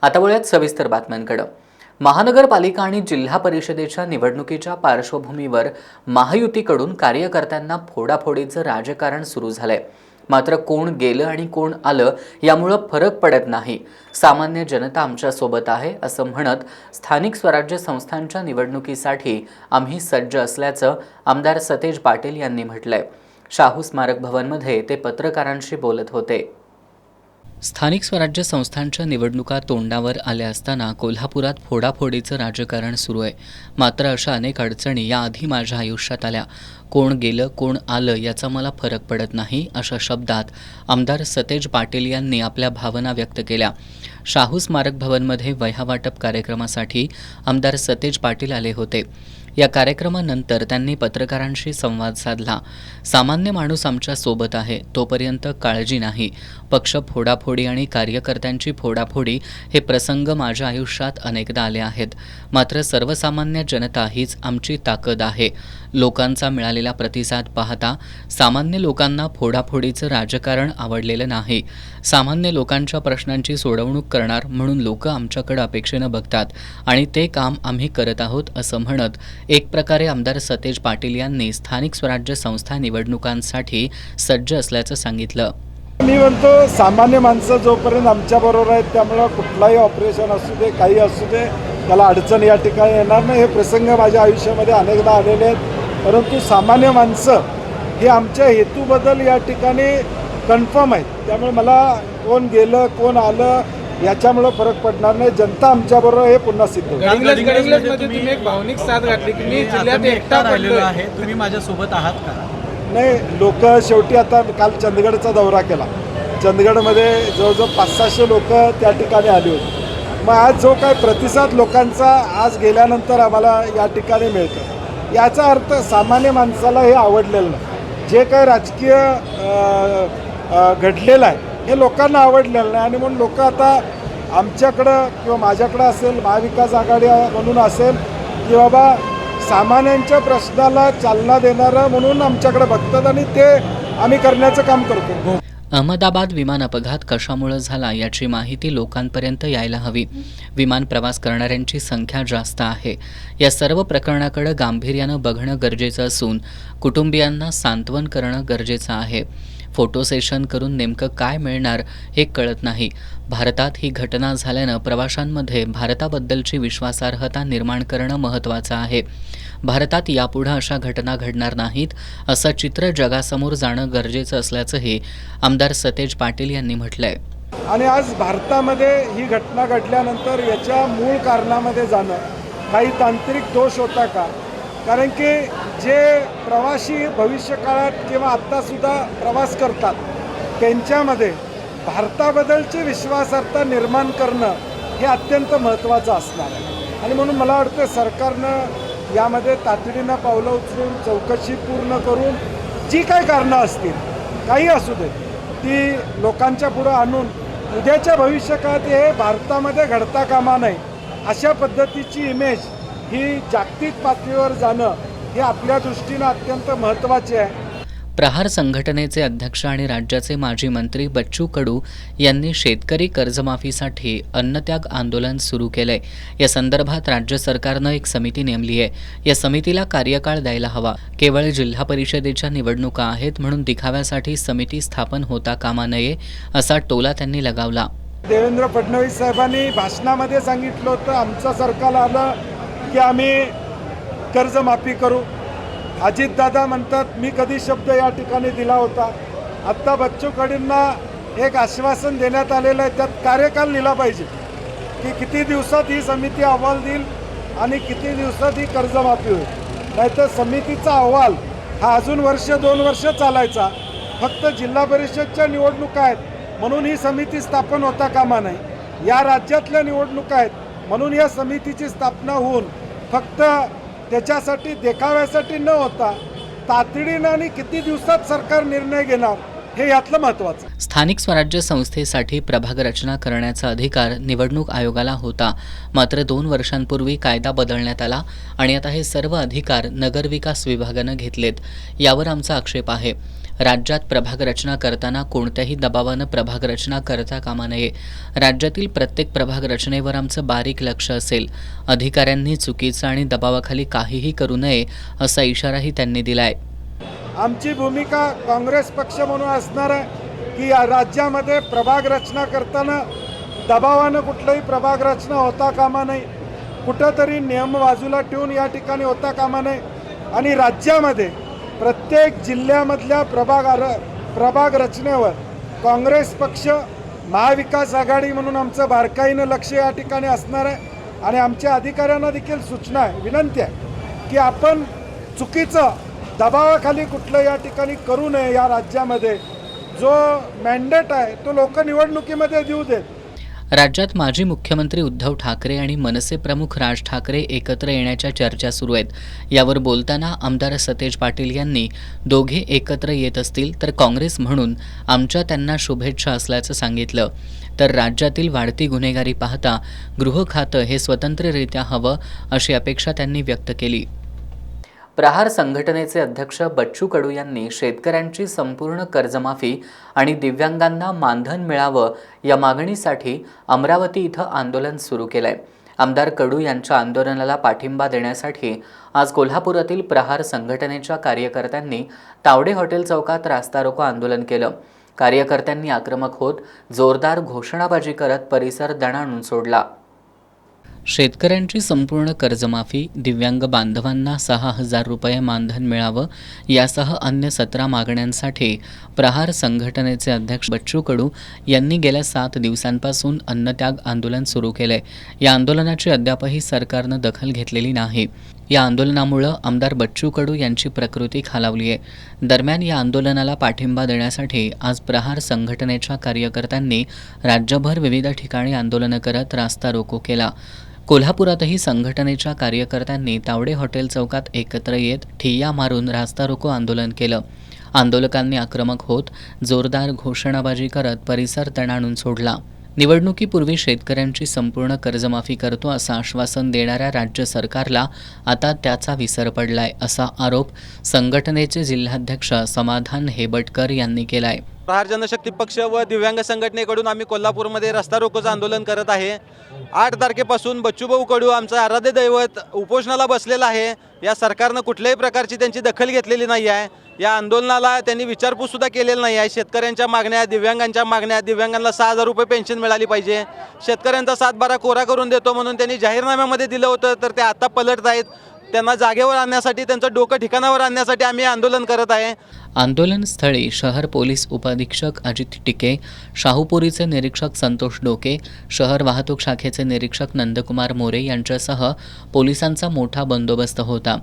आता वळूयात सविस्तर बातम्यांकडे। महानगरपालिका आणि जिल्हा परिषदेच्या निवडणुकीच्या पार्श्वभूमीवर महायुतीकडून कार्यकर्त्यांना फोडाफोडीचं राजकारण सुरू झालंय। मात्र कोण गेलं आणि कोण आलं यामुळे फरक पडत नाही। सामान्य जनता आमच्या सोबत आहे असं म्हणत स्थानिक स्वराज्य संस्थांच्या निवडणुकीसाठी आम्ही सज्ज असल्याचं आमदार सतेज पाटील यांनी म्हटलंय। शाहू स्मारक भवनमध्ये ते पत्रकारांशी बोलत होते। स्थानिक स्वराज्य संस्थांच्या निवडणुका तोंडावर आल्या असताना कोल्हापुरात फोडाफोडीचं राजकारण सुरू आहे। मात्र अशा अनेक अडचणी याआधी माझ्या आयुष्यात आल्या। कोण गेलं कोण आलं याचा मला फरक पडत नाही अशा शब्दात आमदार सतेज पाटील यांनी आपल्या भावना व्यक्त केल्या। शाहू स्मारक भवनमध्ये वह्यावाटप कार्यक्रमासाठी आमदार सतेज पाटील आले होते। या कार्यक्रमानंतर त्यांनी पत्रकारांशी संवाद साधला। सामान्य माणूस आमच्या सोबत आहे, तोपर्यंत काळजी नाही। पक्ष फोडाफोडी आणि कार्यकर्त्यांची फोडाफोडी हे प्रसंग माझ्या आयुष्यात अनेकदा आले आहेत। मात्र सर्वसामान्य जनता हीच आमची ताकद आहे। लोकांचा मिळालेला प्रतिसाद पाहता सामान्य लोकांना फोडाफोडीचं राजकारण आवडलेलं नाही। सामान्य लोकांच्या प्रश्नांची सोडवणूक करणार म्हणून लोक आमच्याकडे अपेक्षेनं बघतात आणि ते काम आम्ही करत आहोत असं म्हणत एक प्रकारे आमदार सतेज पाटील यांनी स्थानिक स्वराज्य संस्था निवडणुकांसाठी सज्ज असल्याचं सांगितलं। मी म्हणतो सामान्य माणसं जोपर्यंत आमच्याबरोबर आहेत त्यामुळे कुठलाही ऑपरेशन असू दे काही असू दे त्याला अडचण या ठिकाणी येणार नाही। हे प्रसंग माझ्या आयुष्यामध्ये अनेकदा आलेले आहेत, परंतु सामान्य माणसं हे आमच्या हेतूबद्दल या ठिकाणी कन्फर्म आहेत। त्यामुळे मला कोण गेलं कोण आलं याच्यामुळे फरक पडणार नाही। जनता आमच्याबरोबर हे पुन्हा सिद्ध होईल। गडिंग्लजमध्ये तुम्ही एक भावनिक साथ घातली की मी जिल्ह्यात एकटा राहिलेलो आहे, तुम्ही माझ्यासोबत आहात का? नाही, लोक शेवटी आता काल चंदगडचा दौरा केला। चंदगडमध्ये जवळजवळ 500-600 लोक त्या ठिकाणी आली होती। मग आज जो काय प्रतिसाद लोकांचा आज गेल्यानंतर आम्हाला या ठिकाणी मिळतो याचा अर्थ सामान्य माणसाला हे आवडलेलं नाही। जे काय राजकीय घडलेलं आहे हे लोकांना आवडलेलं नाही आणि म्हणून लोक आता आमच्याकडं किंवा माझ्याकडं असेल, महाविकास आघाडी म्हणून असेल की बाबा सामान्यांच्या प्रश्नाला चालना देणारं म्हणून आमच्याकडे बघतात आणि ते आम्ही करण्याचं काम करतो। अहमदाबाद विमान अपघात कशामुळे झाला याची माहिती लोकांपर्यंत यायला हवी। विमान प्रवास करणाऱ्यांची संख्या जास्त आहे। या सर्व प्रकरणाकडे गांभीर्यानं बघणं गरजेचं असून कुटुंबियांना सांत्वन करणं गरजेचं आहे। फोटो सेशन करून नेमकं काय मिळणार हे कळत नाही। भारतात ही घटना झाल्यानं प्रवाशांमध्ये भारताबद्दलची विश्वासार्हता निर्माण करणं महत्त्वाचं आहे। भारतात यापुढे अशा घटना घडणार नाहीत असं चित्र जगासमोर जाणं गरजेचं असल्याचंही आमदार सतेज पाटील यांनी म्हटलंय। आणि आज भारतामध्ये ही घटना घडल्यानंतर याच्या मूळ कारणामध्ये जाणं काही तांत्रिक दोष होता का? कारण की जे प्रवासी भविष्यकाळात किंवा आत्तासुद्धा प्रवास करतात त्यांच्यामध्ये भारताबद्दलची विश्वासार्हता निर्माण करणं हे अत्यंत महत्त्वाचं असणार आहे। आणि म्हणून मला वाटतं सरकारनं यामध्ये तातडीनं पावलं उचलून चौकशी पूर्ण करून जी काही कारणं असतील काही असू दे ती लोकांच्या पुढं आणून उद्याच्या भविष्यकाळात हे भारतामध्ये घडता कामा नये अशा पद्धतीची इमेज ही जागतिक पातळीवर जाणं हे आपल्या दृष्टीनं अत्यंत महत्त्वाचे आहे। प्रहार संघटनेचे अध्यक्ष आणि राज्याचे माजी मंत्री बच्चू कडू यांनी शेतकरी कर्जमाफीसाठी अन्नत्याग आंदोलन सुरू केलंय। या संदर्भात राज्य सरकारनं एक समिती नेमली आहे। या समितीला कार्यकाळ द्यायला हवा। केवळ जिल्हा परिषदेच्या निवडणुका आहेत म्हणून दिखाव्यासाठी समिती स्थापन होता कामा नये असा टोला त्यांनी लगावला। देवेंद्र फडणवीस साहेबांनी भाषणामध्ये सांगितलं होतं आमचं सरकार आलं की आम्ही कर्जमाफी करू। अजितदादा म्हणतात मी कधी शब्द या ठिकाणी दिला होता। आत्ता बच्चू कडूंना एक आश्वासन देण्यात आलेलं आहे, त्यात कार्यकाल लिहिला पाहिजे की किती दिवसात ही समिती अहवाल देईल आणि किती दिवसात ही कर्जमाफी होईल। नाहीतर समितीचा अहवाल हा अजून वर्ष 2 वर्ष चालायचा। फक्त जिल्हा परिषदच्या निवडणुका आहेत म्हणून ही समिती स्थापन होता कामा नये। या राज्यातल्या निवडणुका आहेत म्हणून या समितीची स्थापना होऊन फक्त त्याच्यासाठी देखाव्यासाठी न होता तातडीनं आणि किती दिवसात सरकार निर्णय घेणार हे यातलं महत्त्वाचं। स्थानिक स्वराज्य संस्थेसाठी प्रभाग रचना करण्याचा अधिकार निवडणूक आयोगाला होता। मात्र 2 वर्षांपूर्वी कायदा बदलण्यात आला आणि आता हे सर्व अधिकार नगरविकास विभागानं घेतलेत। यावर आमचा आक्षेप आहे। राज्यात प्रभाग रचना करताना कोणत्याही दबावानं प्रभाग रचना करता कामा नये. राज्यातील प्रत्येक प्रभाग रचनेवर आमचं बारीक लक्ष असेल. अधिकाऱ्यांनी चुकीचं आणि दबावाखाली काहीही करू नये असा इशाराही त्यांनी दिलाय. आमची भूमिका काँग्रेस पक्ष म्हणून असणार आहे की या राज्यामध्ये प्रभाग रचना करताना दबावानं कुठलंही प्रभाग रचना होता कामा नये. कुठंतरी नियम बाजूला ठेवून या ठिकाणी होता कामा नये. आणि राज्यामध्ये प्रत्येक जिल्ह्यामधल्या प्रभाग रचनेवर काँग्रेस पक्ष महाविकास आघाडी म्हणून आमचं बारकाईनं लक्ष या ठिकाणी असणार आहे. आणि आमच्या अधिकाऱ्यांना देखील सूचना आहे, विनंती आहे की आपण चुकीचं दबावाखाली कुठलं या ठिकाणी करू नये. या राज्यामध्ये जो मॅन्डेट आहे तो लोक निवडणुकीमध्ये देऊ देत. राज्यात माजी मुख्यमंत्री उद्धव ठाकरे आणि मनसे प्रमुख राज ठाकरे एकत्र येण्याच्या चर्चा सुरू आहेत. यावर बोलताना आमदार सतेज पाटील यांनी दोघे एकत्र येत असतील तर काँग्रेस म्हणून आमच्या त्यांना शुभेच्छा असल्याचं सांगितलं. तर राज्यातील वाढती गुन्हेगारी पाहता गृह खातं हे स्वतंत्ररित्या हवं अशी अपेक्षा त्यांनी व्यक्त केली. प्रहार संघटनेचे अध्यक्ष बच्चू कडू यांनी शेतकऱ्यांची संपूर्ण कर्जमाफी आणि दिव्यांगांना मानधन मिळावं या मागणीसाठी अमरावती इथं आंदोलन सुरू केलंय. आमदार कडू यांच्या आंदोलनाला पाठिंबा देण्यासाठी आज कोल्हापुरातील प्रहार संघटनेच्या कार्यकर्त्यांनी तावडे हॉटेल चौकात रास्ता रोको आंदोलन केलं. कार्यकर्त्यांनी आक्रमक होत जोरदार घोषणाबाजी करत परिसर दणाणून सोडला. शेतकऱ्यांची संपूर्ण कर्जमाफी, दिव्यांग बांधवांना 6,000 रुपये मानधन मिळावं यासह अन्य 17 मागण्यांसाठी प्रहार संघटनेचे अध्यक्ष बच्चू कडू यांनी गेल्या 7 दिवसांपासून अन्नत्याग आंदोलन सुरू केलंय. या आंदोलनाची अद्यापही सरकारनं दखल घेतलेली नाही. या आंदोलनामुळं आमदार बच्चू कडू यांची प्रकृती खालावली आहे. दरम्यान या आंदोलनाला पाठिंबा देण्यासाठी आज प्रहार संघटनेच्या कार्यकर्त्यांनी राज्यभर विविध ठिकाणी आंदोलनं करत रास्ता रोको केला. कोल्हापुरातही संघटनेच्या कार्यकर्त्यांनी तावडे हॉटेल चौकात एकत्र येत ठिय्या मारून रास्ता रोको आंदोलन केलं. आंदोलकांनी आक्रमक होत जोरदार घोषणाबाजी करत परिसर दणाणून सोडला. निवडणुकीपूर्वी शेतकऱ्यांची संपूर्ण कर्जमाफी करतो असं आश्वासन देणाऱ्या राज्य सरकारला आता त्याचा विसर पडलाय असा आरोप संघटनेचे जिल्हाध्यक्ष समाधान हेबटकर यांनी केलाय. प्रहार जनशक्ती पक्ष व दिव्यांग संघटनेकडून आम्ही कोल्हापूरमध्ये रस्ता रोकोचं आंदोलन करत आहे. 8 तारखेपासून बच्चूभाऊ कडू आमचं आराध्य दैवत उपोषणाला बसलेलं आहे. या सरकारनं कुठल्याही प्रकारची त्यांची दखल घेतलेली नाही आहे. या आंदोलनाला त्यांनी विचारपूससुद्धा केलेली नाही आहे. शेतकऱ्यांच्या मागण्या, दिव्यांगांच्या मागण्या, दिव्यांगांना 6,000 रुपये पेन्शन मिळाली पाहिजे, शेतकऱ्यांचा 7/12 कोरा करून देतो म्हणून त्यांनी जाहीरनाम्यामध्ये दिलं होतं, तर ते आता पलटत आहेत. त्यांना जागेवर आणण्यासाठी, त्यांचं डोकं ठिकाणावर आणण्यासाठी आम्ही आंदोलन करत आहे. आंदोलनस्थळी शहर पोलीस उपअधीक्षक अजित टिके, शाहूपुरीचे निरीक्षक संतोष डोके, शहर वाहतूक शाखेचे निरीक्षक नंदकुमार मोरे यांच्यासह पोलिसांचा मोठा बंदोबस्त होता.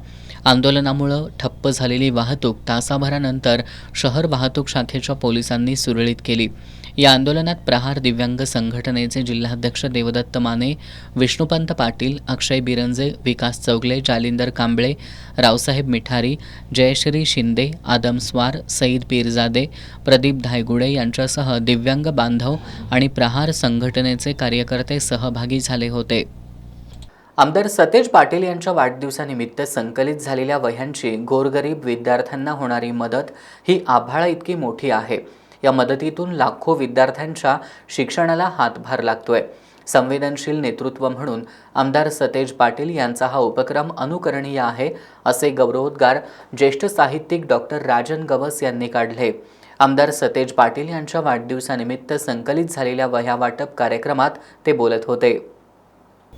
आंदोलनामुळे ठप्प झालेली वाहतूक तासाभरानंतर शहर वाहतूक शाखेच्या पोलिसांनी सुरळीत केली. या आंदोलनात प्रहार दिव्यांग संघटनेचे जिल्हाध्यक्ष देवदत्त माने, विष्णुपंत पाटील, अक्षय बिरंजे, विकास चौगले, जालिंदर कांबळे, रावसाहेब मिठारी, जयश्री शिंदे, आदम स्वार, सईद पीरजादे, प्रदीप धायगुडे यांच्यासह दिव्यांग बांधव आणि प्रहार संघटनेचे कार्यकर्ते सहभागी झाले होते. आमदार सतेज पाटील यांच्या वाढदिवसानिमित्त संकलित झालेल्या वह्यांची गोरगरीब विद्यार्थ्यांना होणारी मदत ही आभाळा इतकी मोठी आहे. या मदतीतून लाखो विद्यार्थ्यांच्या शिक्षणाला हातभार लागतोय. संवेदनशील नेतृत्व म्हणून आमदार सतेज पाटील यांचा हा उपक्रम अनुकरणीय आहे असे गौरवोद्गार ज्येष्ठ साहित्यिक डॉक्टर राजन गवस यांनी काढले. आमदार सतेज पाटील यांच्या वाढदिवसानिमित्त संकलित झालेल्या वह्या वाटप कार्यक्रमात ते बोलत होते.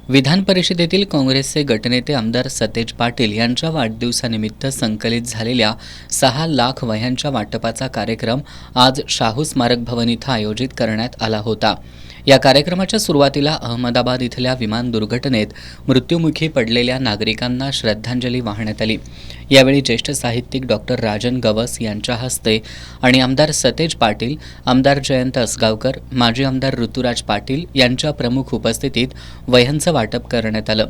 विधान परिषदेतील काँग्रेसचे गटनेते आमदार सतेज पाटील यांच्या वाढदिवसानिमित्त संकलित झालेल्या 6 लाख वह्यांच्या वाटपाचा कार्यक्रम आज शाहू स्मारक भवन इथं आयोजित करण्यात आला होता. या कार्यक्रमाच्या सुरुवातीला अहमदाबाद इथल्या विमान दुर्घटनेत मृत्युमुखी पडलेल्या नागरिकांना श्रद्धांजली वाहण्यात आली. यावेळी ज्येष्ठ साहित्यिक डॉक्टर राजन गवस यांच्या हस्ते आणि आमदार सतेज पाटील, आमदार जयंत असगावकर, माजी आमदार ऋतुराज पाटील यांच्या प्रमुख उपस्थितीत वह्यांचं वाटप करण्यात आलं.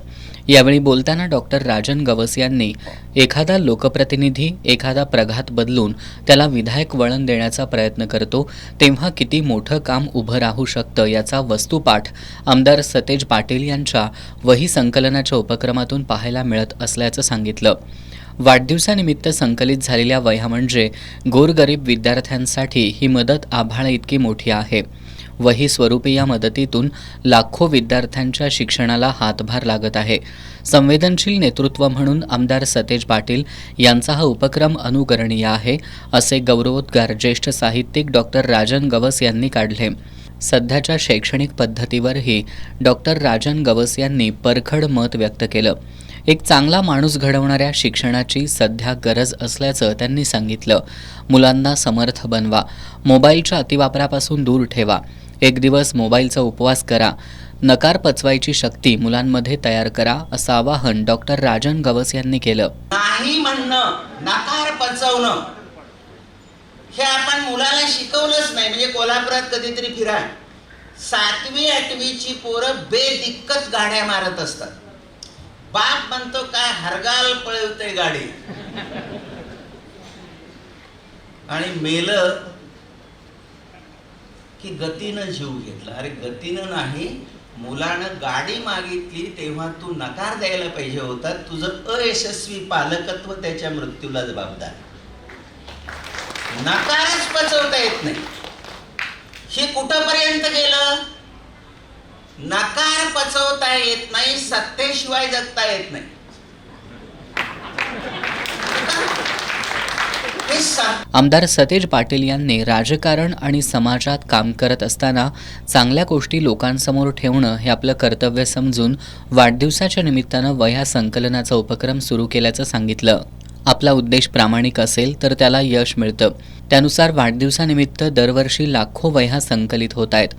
यावेळी बोलताना डॉक्टर राजन गवस यांनी एखादा लोकप्रतिनिधी एखादा प्रघात बदलून त्याला विधायक वळण देण्याचा प्रयत्न करतो तेव्हा किती मोठं काम उभं राहू शकतं याचा वस्तुपाठ आमदार सतेज पाटील यांच्या वही संकलनाच्या उपक्रमातून पाहायला मिळत असल्याचं सांगितलं. वाढदिवसानिमित्त संकलित झालेल्या वह्या म्हणजे गोरगरीब विद्यार्थ्यांसाठी ही मदत आभाळ इतकी मोठी आहे. वही स्वरूपी या मदतीतून लाखो विद्यार्थ्यांच्या शिक्षणाला हातभार लागत आहे. संवेदनशील नेतृत्व म्हणून आमदार सतेज पाटील यांचा हा उपक्रम अनुकरणीय आहे, असे गौरवोद्गार ज्येष्ठ साहित्यिक डॉक्टर राजन गवस यांनी काढले. सध्याच्या शैक्षणिक पद्धतीवरही डॉक्टर राजन गवस यांनी परखड मत व्यक्त केलं. एक चांगला माणूस घडवणाऱ्या शिक्षणाची सध्या गरज असल्याचं त्यांनी सांगितलं. मुलांना समर्थ बनवा, मोबाईलच्या अतिवापरापासून दूर ठेवा. एक दिवस मोबाईलचा उपवास करा. नकार पचवायची शक्ती मुलांमध्ये तयार करा, असं आवाहन डॉक्टर राजन गवस यांनी केलं. नाही म्हणणं, नकार पचवणं हे आपण मुलाला शिकवलंच नाही. म्हणजे कोल्हापुरात कधीतरी फिरा, 7वी 8वीची पोरं बेदिक्कत गाड्या मारत असतात. बाप म्हणतो काय हरगाल पळवते गाडी, आणि मेलं की गतीनं जीव घेतला. अरे गतीनं नाही, मुलानं गाडी मागितली तेव्हा तू नकार द्यायला पाहिजे होता. तुझं अयशस्वी पालकत्व त्याच्या मृत्यूला जबाबदार. नकारच पचवता येत नाही. हे कुठपर्यंत गेलं? नकार पचवता येत नाही, सत्तेशिवाय जगता येत नाही. आमदार सतेज पाटील यांनी राजकारण आणि समाजात काम करत असताना चांगल्या गोष्टी लोकांसमोर ठेवणं हे आपलं कर्तव्य समजून वाढदिवसाच्या निमित्तानं वह्या संकलनाचा उपक्रम सुरू केल्याचं सांगितलं. आपला उद्देश प्रामाणिक असेल तर त्याला यश मिळतं. त्यानुसार वाढदिवसानिमित्त दरवर्षी लाखो वह्या संकलित होत आहेत.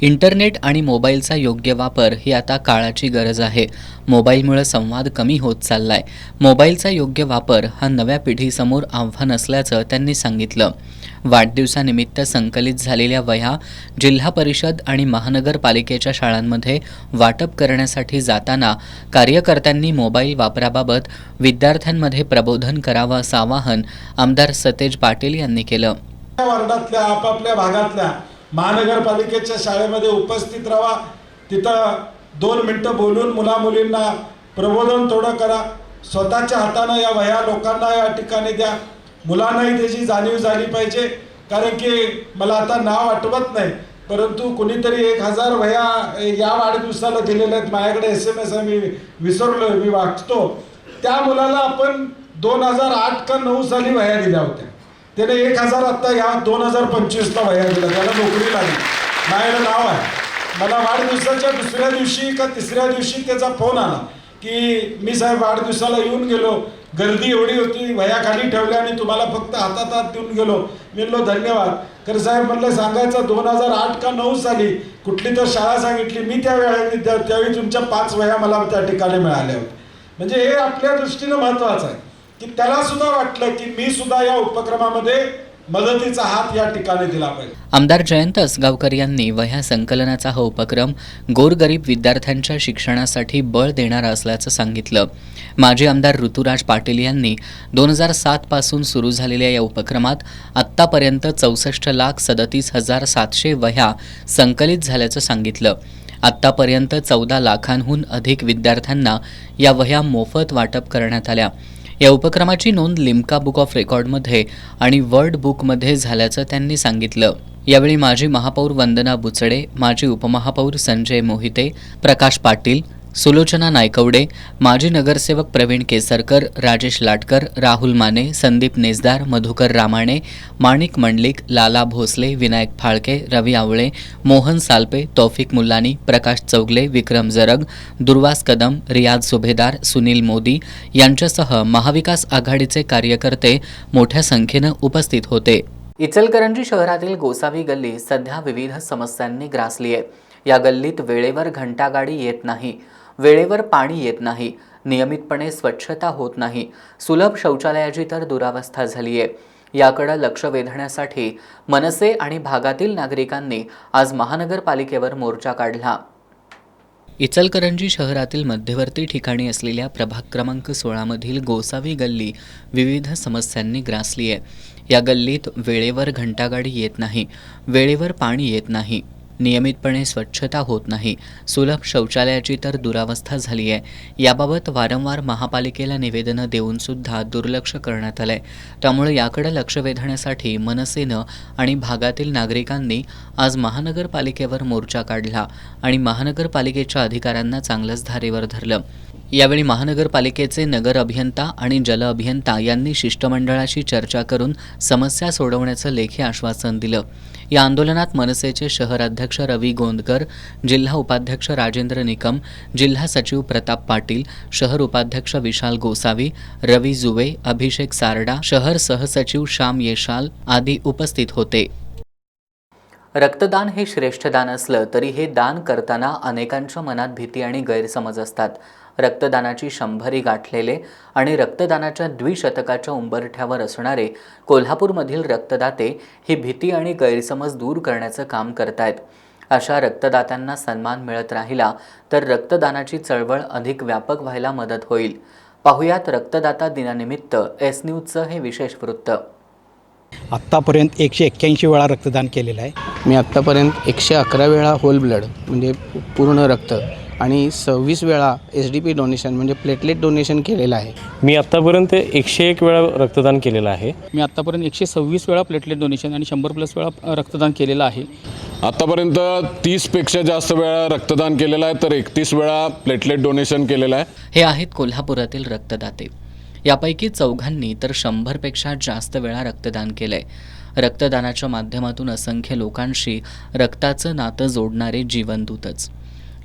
इंटरनेट आणि मोबाईलचा योग्य वापर ही आता काळाची गरज आहे. मोबाईलमुळे संवाद कमी होत चाललाय. मोबाईलचा योग्य वापर हा नव्या पिढीसमोर आव्हान असल्याचं त्यांनी सांगितलं. वाढदिवसानिमित्त संकलित झालेल्या वह्या जिल्हा परिषद आणि महानगरपालिकेच्या शाळांमध्ये वाटप करण्यासाठी जाताना कार्यकर्त्यांनी मोबाईल वापराबाबत विद्यार्थ्यांमध्ये प्रबोधन करावं, असं आवाहन आमदार सतेज पाटील यांनी केलं. वार्डातल्या आपापल्या भागातल्या महानगरपालिकेच्या शाळेमध्ये उपस्थित राहा. तिथं 2 मिनिटं बोलून मुलामुलींना प्रबोधन थोडं करा. स्वतःच्या हातानं या वह्या लोकांना या ठिकाणी द्या. मुलांनाही त्याची जाणीव झाली पाहिजे. कारण की मला आता नाव आठवत नाही, परंतु कुणीतरी 1000 वह्या या वाढदिवसाला दिलेल्या आहेत. माझ्याकडे SMS मी विसरलो, मी वाचतो. त्या मुलाला आपण 2008 का 9 साली वह्या दिल्या होत्या. त्याने 1000 आत्ता या 2025ला वह्या दिल्या. त्याला नोकरी लागली. माझ्याकडे नाव आहे. मला वाढदिवसाच्या दुसऱ्या दिवशी का तिसऱ्या दिवशी त्याचा फोन आला की मी साहेब वाढदिवसाला येऊन गेलो, गर्दी एवढी होती, वह्या खाली ठेवल्या आणि तुम्हाला फक्त हातात देऊन गेलो. मी म्हणलो धन्यवाद. तर साहेब म्हणलं सांगायचं 2008 का 9 साली कुठली तर शाळा सांगितली मी त्यावेळी तुमच्या 5 वह्या मला त्या ठिकाणी मिळाल्या होत्या. म्हणजे हे आपल्या दृष्टीनं महत्त्वाचं आहे की त्याला सुद्धा वाटलं की मी सुद्धा या उपक्रमामध्ये मदतीचा हात या ठिकाणी दिला पाहिजे. आमदार जयंत असगावकर यांनी वह्या संकलनाचा हा उपक्रम गोरगरीब विद्यार्थ्यांच्या शिक्षणासाठी बळ देणारा असल्याचं सांगितलं. माजी आमदार ऋतुराज पाटील यांनी 2007 पासून सुरू झालेल्या या उपक्रमात आत्तापर्यंत 64,37,700 वह्या संकलित झाल्याचं सांगितलं. आत्तापर्यंत 14 लाखांहून अधिक विद्यार्थ्यांना या वह्या मोफत वाटप करण्यात आल्या. या उपक्रमाची नोंद लिम्का बुक ऑफ रेकॉर्डमध्ये आणि वर्ल्ड बुकमध्ये झाल्याचं त्यांनी सांगितलं. यावेळी माजी महापौर वंदना बुचडे, माजी उपमहापौर संजय मोहिते, प्रकाश पाटील, सुलोचना नायकवडे, माजी नगरसेवक प्रवीण केसरकर, राजेश लाटकर, राहुल माने, संदीप नेसदार, मधुकर रामाणे, माणिक मंडलिक, लाला भोसले, विनायक फाळके, रवी आवळे, मोहन सालपे, तौफिक मुल्लानी, प्रकाश चौगले, विक्रम जरग, दुर्वास कदम, रियाज सुभेदार, सुनील मोदी यांच्यासह महाविकास आघाडीचे कार्यकर्ते मोठ्या संख्येनं उपस्थित होते. इचलकरंजी शहरातील गोसावी गल्ली सध्या विविध समस्यांनी ग्रासली आहे. या गल्लीत वेळेवर घंटागाडी येत नाही, वेळेवर पाणी येत नाही, नियमितपणे स्वच्छता होत नाही, सुलभ शौचालयाची तर दुरावस्था झाली आहे. याकडे लक्ष वेधण्यासाठी मनसे आणि भागातील नागरिकांनी आज महानगरपालिकेवर मोर्चा काढला. इचलकरंजी शहरातील मध्यवर्ती ठिकाणी असलेल्या प्रभाग क्रमांक 16 मधील गोसावी गल्ली विविध समस्यांनी ग्रासली आहे. या गल्लीत वेळेवर घंटागाडी येत नाही, वेळेवर पाणी येत नाही, नियमितपणे स्वच्छता होत नाही, सुलभ शौचालयाची तर दुरावस्था झाली आहे. याबाबत वारंवार महापालिकेला निवेदनं देऊनसुद्धा दुर्लक्ष करण्यात आलंय. त्यामुळे याकडे लक्ष वेधण्यासाठी मनसेनं आणि भागातील नागरिकांनी आज महानगरपालिकेवर मोर्चा काढला आणि महानगरपालिकेच्या अधिकाऱ्यांना चांगलंच धारेवर धरलं. यावेळी महानगरपालिकेचे नगर अभियंता आणि जल अभियंता यांनी शिष्टमंडळाशी चर्चा करून समस्या सोडवण्याचं लेखी आश्वासन दिलं. या आंदोलनात मनसेचे शहर अध्यक्ष रवी गोंदकर, जिल्हा उपाध्यक्ष राजेंद्र निकम, जिल्हा सचिव प्रताप पाटील, शहर उपाध्यक्ष विशाल गोसावी, रवी जुवे, अभिषेक सारडा, शहर सहसचिव श्याम येशाल आदी उपस्थित होते. रक्तदान हे श्रेष्ठ दान असलं तरी हे दान करताना अनेकांच्या मनात भीती आणि गैरसमज असतात. रक्तदानाची 100 गाठलेले आणि रक्तदानाच्या द्विशतकाच्या उंबरठ्यावर असणारे कोल्हापूरमधील रक्तदाते ही भीती आणि गैरसमज दूर करण्याचं काम करतायत. अशा रक्तदात्यांना सन्मान मिळत राहिला तर रक्तदानाची चळवळ अधिक व्यापक व्हायला मदत होईल. पाहुयात रक्तदाता दिनानिमित्त एस न्यूजचं हे विशेष वृत्त. आत्तापर्यंत 181 वेळा रक्तदान केलेलं आहे. मी आत्तापर्यंत 111 वेळा होल ब्लड म्हणजे पूर्ण रक्त आणि 26 वेळा SDP डोनेशन म्हणजे प्लेटलेट डोनेशन केलेलं आहे. मी आत्तापर्यंत 101 वेळा रक्तदान केलेलं आहे. मी आत्तापर्यंत 126 वेळा प्लेटलेट डोनेशन आणि 100+ वेळा रक्तदान केलेलं आहे. आत्तापर्यंत 30पेक्षा जास्त वेळा रक्तदान केलेलं आहे तर 31 वेळा प्लेटलेट डोनेशन केलेलं आहे. हे आहेत कोल्हापुरातील रक्तदाते. यापैकी 4घांनी तर 100पेक्षा जास्त वेळा रक्तदान केलंय. रक्तदानाच्या माध्यमातून असंख्य लोकांशी रक्ताचं नातं जोडणारे जीवनदूतच.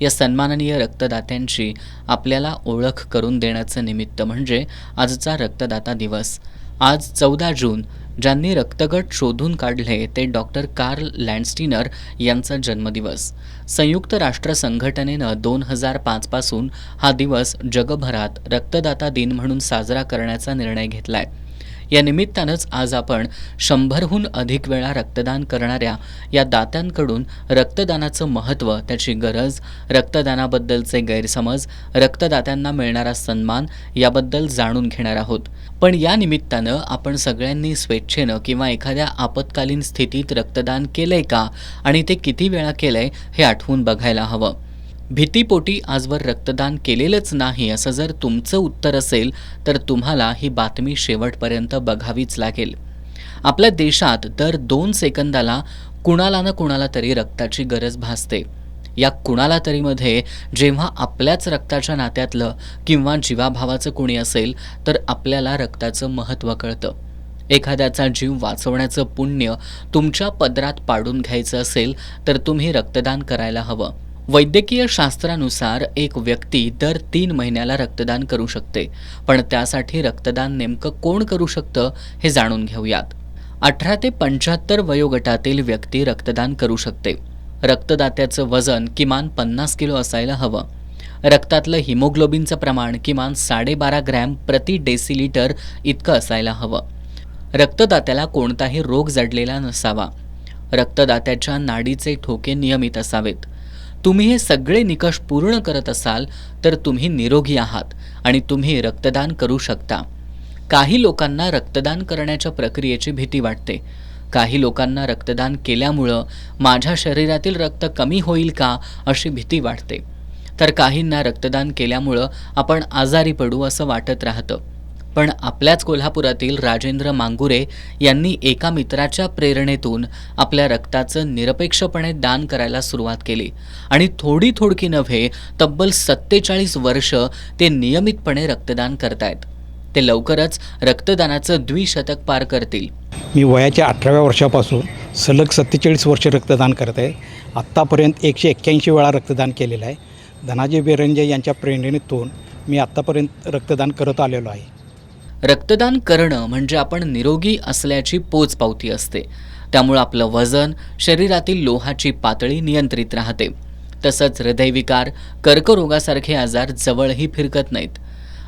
या सन्माननीय रक्तदात्यांची आपल्याला ओळख करून देण्याचं निमित्त म्हणजे आजचा रक्तदाता दिवस. आज 14 जून ज्यांनी रक्तगट शोधून काढले ते डॉक्टर कार्ल लँडस्टीनर यांचा जन्मदिवस. संयुक्त राष्ट्र संघटनेनं 2005 पासून हा दिवस जगभरात रक्तदाता दिन म्हणून साजरा करण्याचा निर्णय घेतलाय. या निमित्तानंच आज आपण 100हून अधिक वेळा रक्तदान करणाऱ्या या दात्यांकडून रक्तदानाचं महत्त्व, त्याची गरज, रक्तदानाबद्दलचे गैरसमज, रक्तदात्यांना मिळणारा सन्मान याबद्दल जाणून घेणार आहोत. पण या निमित्तानं आपण सगळ्यांनी स्वेच्छेनं किंवा एखाद्या आपत्कालीन स्थितीत रक्तदान केलंय का आणि ते किती वेळा केलंय हे आठवून बघायला हवं. भीतीपोटी आजवर रक्तदान केलेलंच नाही असं जर तुमचं उत्तर असेल तर तुम्हाला ही बातमी शेवटपर्यंत बघावीच लागेल. आपल्या देशात दर 2 सेकंदाला कुणाला ना कुणाला तरी रक्ताची गरज भासते. या कुणाला तरीमध्ये जेव्हा आपल्याच रक्ताच्या नात्यातलं किंवा जीवाभावाचं कुणी असेल तर आपल्याला रक्ताचं महत्त्व कळतं. एखाद्याचा जीव वाचवण्याचं पुण्य तुमच्या पदरात पाडून घ्यायचं असेल तर तुम्ही रक्तदान करायला हवं. वैद्यकीय शास्त्रानुसार एक व्यक्ती दर 3 महिन्याला रक्तदान करू शकते. पण त्यासाठी रक्तदान नेमकं कोण करू शकतं हे जाणून घेऊयात. 18 ते 75 वयोगटातील व्यक्ती रक्तदान करू शकते. रक्तदात्याचं वजन किमान 50 किलो असायला हवं. रक्तातलं हिमोग्लोबिनचं प्रमाण किमान 12.5 ग्रॅम प्रति डेसिलिटर इतकं असायला हवं. रक्तदात्याला कोणताही रोग जडलेला नसावा. रक्तदात्याच्या नाडीचे ठोके नियमित असावेत. तुम्ही हे सगळे निकष पूर्ण करत असाल तर तुम्ही निरोगी आहात आणि तुम्ही रक्तदान करू शकता. काही लोकांना रक्तदान करण्याच्या प्रक्रियेची भीती वाटते. काही लोकांना रक्तदान केल्यामुळं माझ्या शरीरातील रक्त कमी होईल का अशी भीती वाटते. तर काहींना रक्तदान केल्यामुळं आपण आजारी पडू असं वाटत राहतं. पण आपल्याच कोल्हापुरातील राजेंद्र मांगुरे यांनी एका मित्राच्या प्रेरणेतून आपल्या रक्ताचं निरपेक्षपणे दान करायला सुरुवात केली आणि थोडी नव्हे तब्बल 47 वर्ष ते नियमितपणे रक्तदान करतायत. ते लवकरच रक्तदानाचं द्विशतक पार करतील. मी वयाच्या 18व्या वर्षापासून सलग 47 वर्ष रक्तदान करत आहे. आत्तापर्यंत 181 वेळा रक्तदान केलेलं आहे. धनाजी बेरंजे यांच्या प्रेरणेतून मी आत्तापर्यंत रक्तदान करत आलेलो आहे. रक्तदान करणं म्हणजे आपण निरोगी असल्याची पोचपावती असते. त्यामुळे आपलं वजन, शरीरातील लोहाची पातळी नियंत्रित राहते. तसंच हृदयविकार, कर्करोगासारखे आजार जवळही फिरकत नाहीत.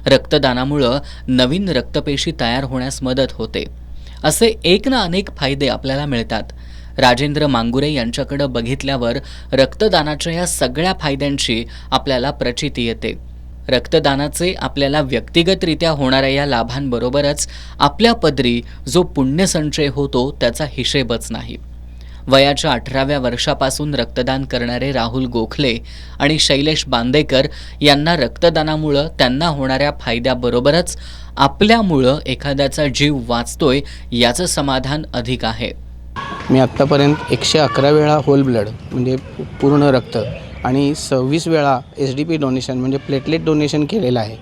रक्तदानामुळं नवीन रक्तपेशी तयार होण्यास मदत होते. असे एक ना अनेक फायदे आपल्याला मिळतात. राजेंद्र मांगुरे यांच्याकडे बघितल्यावर रक्तदानाच्या या सगळ्या फायद्यांची आपल्याला प्रचिती येते. रक्तदानाचे आपल्याला व्यक्तिगतरित्या होणाऱ्या या लाभांबरोबरच आपल्या पदरी जो पुण्यसंचय होतो त्याचा हिशेबच नाही. वयाच्या 18व्या वर्षापासून रक्तदान करणारे राहुल गोखले आणि शैलेश बांदेकर यांना रक्तदानामुळं त्यांना होणाऱ्या फायद्याबरोबरच आपल्यामुळं एखाद्याचा जीव वाचतोय याचं समाधान अधिक आहे. मी आत्तापर्यंत 111 वेळा होल ब्लड म्हणजे पूर्ण रक्त आणि 26 वेळा SDP डोनेशन म्हणजे प्लेटलेट डोनेशन केलेलं आहे.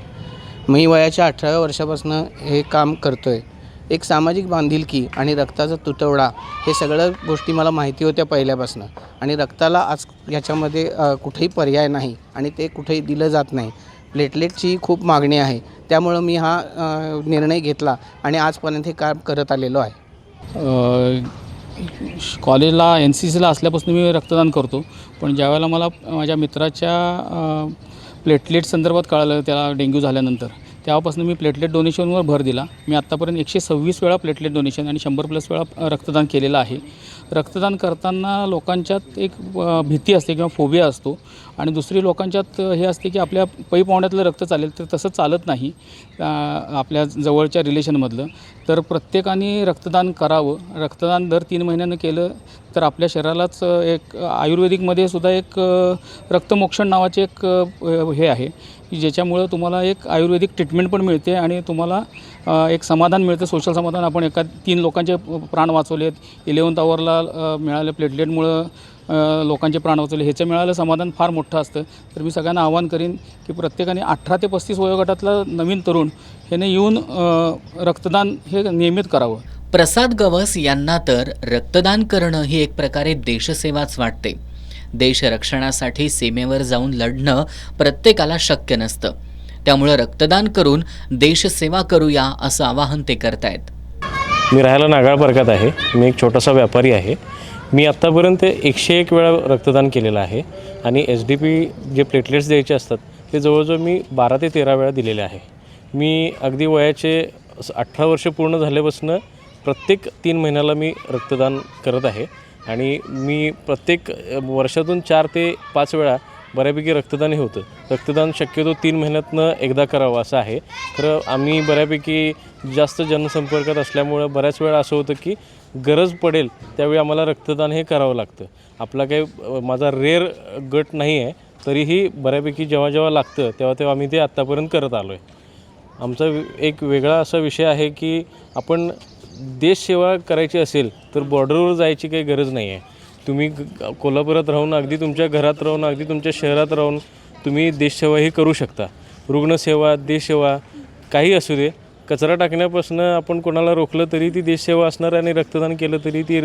मी वयाच्या 18व्या वर्षापासून हे काम करतो आहे. एक सामाजिक बांधिलकी आणि रक्ताचा तुटवडा हे सगळ्या गोष्टी मला माहिती होत्या पहिल्यापासून आणि रक्ताला आज याच्यामध्ये कुठेही पर्याय नाही आणि ते कुठेही दिलं जात नाही. प्लेटलेटची खूप मागणी आहे, त्यामुळं मी हा निर्णय घेतला आणि आजपर्यंत हे काम करत आलेलो आहे. कॉलेजला NCCला असल्यापासून मी रक्तदान करतो, पण ज्यावेळेला मला माझ्या मित्राच्या प्लेटलेट संदर्भात कळालं त्याला डेंग्यू झाल्यानंतर, तेव्हापासून मी प्लेटलेट डोनेशनवर भर दिला. मी आत्तापर्यंत 126 वेळा प्लेटलेट डोनेशन आणि 100+ वेळा रक्तदान केलेलं आहे. रक्तदान करताना लोकांच्यात एक भीती असते किंवा फोबिया असतो आणि दुसरी लोकांच्यात हे असते की आपल्या पै पाहुण्यातलं रक्त चालेल, तर तसं चालत नाही आपल्या जवळच्या रिलेशनमधलं. तर प्रत्येकाने रक्तदान करावं. रक्तदान दर 3 महिन्यानं केलं तर आपल्या शरीरालाच एक आयुर्वेदिकमध्ये सुद्धा एक रक्तमोक्षण नावाचे एक हे आहे की ज्याच्यामुळं तुम्हाला एक आयुर्वेदिक ट्रीटमेंट पण मिळते आणि तुम्हाला एक समाधान मिळतं, सोशल समाधान. आपण 3 लोकांचे प्राण वाचवलेत, 11th आवरला मिळालं प्लेटलेटमुळं लोकांचे प्राण वाचवले, ह्याचं मिळालं समाधान फार मोठं असतं. तर मी सगळ्यांना आवाहन करीन की प्रत्येकाने 18 ते 35 वयोगटातला नवीन तरुण ह्याने येऊन रक्तदान हे नियमित करावं. प्रसाद गवस यांना तर रक्तदान करणं ही एक प्रकारे देशसेवाच वाटते. देश रक्षणासाठी सीमेवर जाऊन लढणं प्रत्येकाला शक्य नसतं, त्यामुळं रक्तदान करून देशसेवा करूया असं आवाहन ते करतायत. मी राहायला नागाळ पार्कात आहे. मी एक छोटासा व्यापारी आहे. मी आत्तापर्यंत 101 वेळा रक्तदान केलेलं आहे आणि SDP जे प्लेटलेट्स द्यायचे असतात ते जवळजवळ मी 12 ते 13 वेळा दिलेले आहे. मी अगदी वयाचे 18 वर्ष पूर्ण झाल्यापासून प्रत्येक 3 महिन्याला मी रक्तदान करत आहे आणि मी प्रत्येक वर्षातून 4 ते 5 वेळा बऱ्यापैकी रक्तदान हे होतं. रक्तदान शक्यतो 3 महिन्यातनं एकदा करावं असं आहे. तर आम्ही बऱ्यापैकी जास्त जनसंपर्कात असल्यामुळं बऱ्याच वेळा असं होतं की गरज पडेल त्यावेळी आम्हाला रक्तदान हे करावं लागतं. आपला काही माझा रेअर गट नाही आहे, तरीही बऱ्यापैकी जेव्हा जेव्हा लागतं तेव्हा आम्ही ते आत्तापर्यंत करत आलो आहे. आमचा एक वेगळा असा विषय आहे की आपण देशसेवा करायची असेल तर बॉर्डरवर जायची काही गरज नाही आहे. तुम्ही कोल्हापुरात राहून, अगदी तुमच्या घरात राहून, अगदी तुमच्या शहरात राहून तुम्ही देशसेवाही करू शकता. रुग्णसेवा, देशसेवा काही असू दे. कचरा टाकण्यापासून आपण कोणाला रोखलं तरी ती देशसेवा असणार आहे आणि रक्तदान केलं तरी ती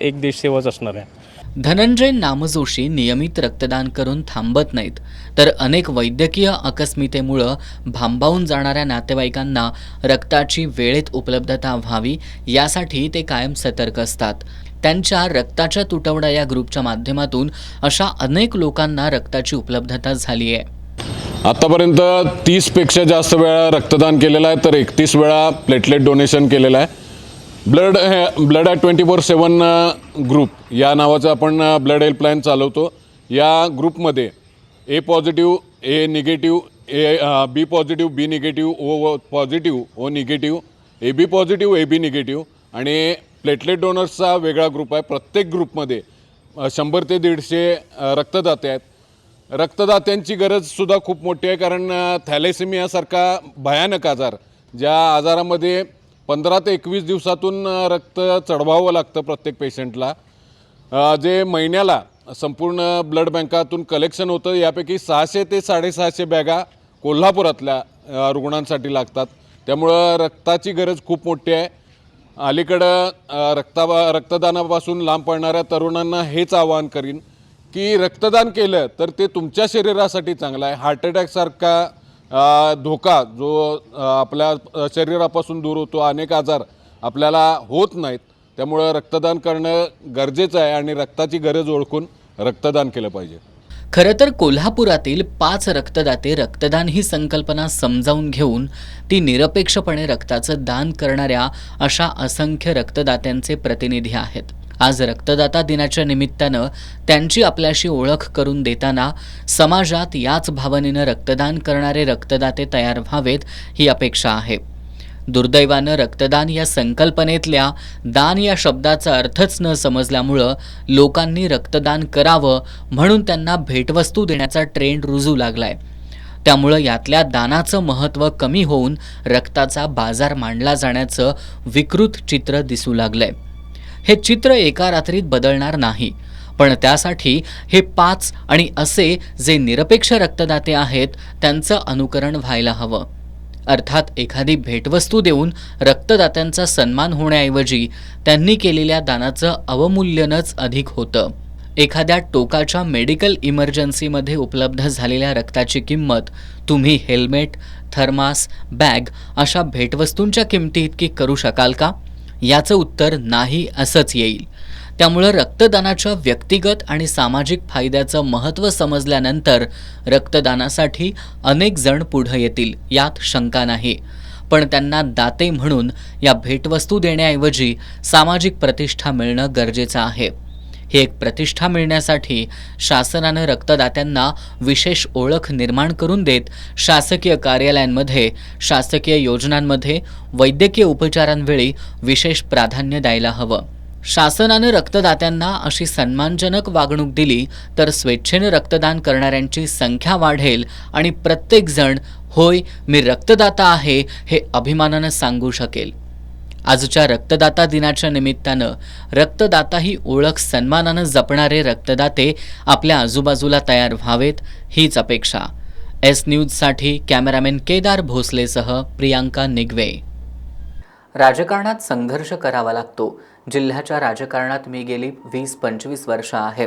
एक देशसेवाच असणार आहे. धनंजय नामजोशी नियमित रक्तदान करून थांबत नाहीत, तर अनेक वैद्यकीय आकस्मिकतेमुळं भांबावून जाणाऱ्या नातेवाईकांना रक्ताची वेळेत उपलब्धता व्हावी यासाठी ते कायम सतर्क असतात. त्यांच्या रक्ताच्या तुटवडा या ग्रुपच्या माध्यमातून अशा अनेक लोकांना रक्ताची उपलब्धता झाली आहे. आत्तापर्यंत 30पेक्षा जास्त वेळा रक्तदान केलेलं आहे, तर 31 वेळा प्लेटलेट डोनेशन केलेलं आहे. ब्लड ॲट 24/7 ग्रुप या नावाचं आपण ब्लड हेल्पलाईन चालवतो. या ग्रुपमध्ये A positive, A negative, B positive, B negative, O positive, O negative, AB positive, AB negative आणि प्लेटलेट डोनर्सचा वेगळा ग्रुप आहे. प्रत्येक ग्रुपमध्ये 100 ते 150 रक्तदाते आहेत. रक्तदात्यांची गरजसुद्धा खूप मोठी आहे, कारण थॅलेसेमियासारखा भयानक आजार, ज्या आजारामध्ये 15 ते 21 दिवसातून रक्त चढवावं लागतं प्रत्येक पेशंटला, जे महिन्याला संपूर्ण ब्लड बँकातून कलेक्शन होतं, यापैकी 600 ते 650 बॅगा कोल्हापुरातल्या रुग्णांसाठी लागतात. त्यामुळं रक्ताची गरज खूप मोठी आहे. अलीकडं रक्तदानापासून लांब पडणाऱ्या तरुणांना हेच आवाहन करीन की रक्तदान केलं तर ते तुमच्या शरीरासाठी चांगलं आहे. हार्ट अटॅकसारखा धोका जो आपल्या शरीरापासून दूर होतो, अनेक आजार आपल्याला होत नाहीत. त्यामुळं रक्तदान करणं गरजेचं आहे आणि रक्ताची गरज ओळखून रक्तदान केलं पाहिजे. खरं तर कोल्हापुरातील 5 रक्तदाते रक्तदान ही संकल्पना समजावून घेऊन ती निरपेक्षपणे रक्ताचं दान करणाऱ्या अशा असंख्य रक्तदात्यांचे प्रतिनिधी आहेत. आज रक्तदाता दिनाच्या निमित्तानं त्यांची आपल्याशी ओळख करून देताना समाजात याच भावनेनं रक्तदान करणारे रक्तदाते तयार व्हावेत ही अपेक्षा आहे. दुर्दैवानं रक्तदान या संकल्पनेतल्या दान या शब्दाचा अर्थच न समजल्यामुळं लोकांनी रक्तदान करावं म्हणून त्यांना भेटवस्तू देण्याचा ट्रेंड रुजू लागलाय. त्यामुळं यातल्या दानाचं महत्त्व कमी होऊन रक्ताचा बाजार मांडला जाण्याचं विकृत चित्र दिसू लागलंय. हे चित्र एका रात्रीत बदलणार नाही, पण त्यासाठी हे 5 आणि असे जे निरपेक्ष रक्तदाते आहेत त्यांचं अनुकरण व्हायला हवं. अर्थात एखादी भेटवस्तू देऊन रक्तदात्यांचा सन्मान होण्याऐवजी त्यांनी केलेल्या दानाचं अवमूल्यनच अधिक होतं. एखाद्या टोकाच्या मेडिकल इमर्जन्सीमध्ये उपलब्ध झालेल्या रक्ताची किंमत तुम्ही हेल्मेट, थर्मास, बॅग अशा भेटवस्तूंच्या किमती इतकी करू शकाल का? याचं उत्तर नाही असंच येईल. त्यामुळं रक्तदानाच्या व्यक्तिगत आणि सामाजिक फायद्याचं महत्त्व समजल्यानंतर रक्तदानासाठी अनेक जण पुढे येतील, यात शंका नाही. पण त्यांना दाते म्हणून या भेटवस्तू देण्याऐवजी सामाजिक प्रतिष्ठा मिळणं गरजेचं आहे. ही एक प्रतिष्ठा मिळण्यासाठी शासनानं रक्तदात्यांना विशेष ओळख निर्माण करून देत शासकीय कार्यालयांमध्ये, शासकीय योजनांमध्ये वैद्यकीय उपचारांवेळी विशेष प्राधान्य द्यायला हवं. शासनानं रक्तदात्यांना अशी सन्मानजनक वागणूक दिली तर स्वेच्छेनं रक्तदान करणाऱ्यांची संख्या वाढेल आणि प्रत्येकजण होय मी रक्तदाता आहे हे अभिमानानं सांगू शकेल. आजच्या रक्तदाता दिनाच्या निमित्तानं रक्तदाता ही ओळख सन्मानानं जपणारे रक्तदाते आपल्या आजूबाजूला तयार व्हावेत हीच अपेक्षा. एस न्यूजसाठी कॅमेरामॅन केदार भोसलेसह प्रियांका निगवे. राजकारणात संघर्ष करावा लागतो. जिल्ह्याच्या राजकारणात मी गेली 20-25 वर्ष आहे.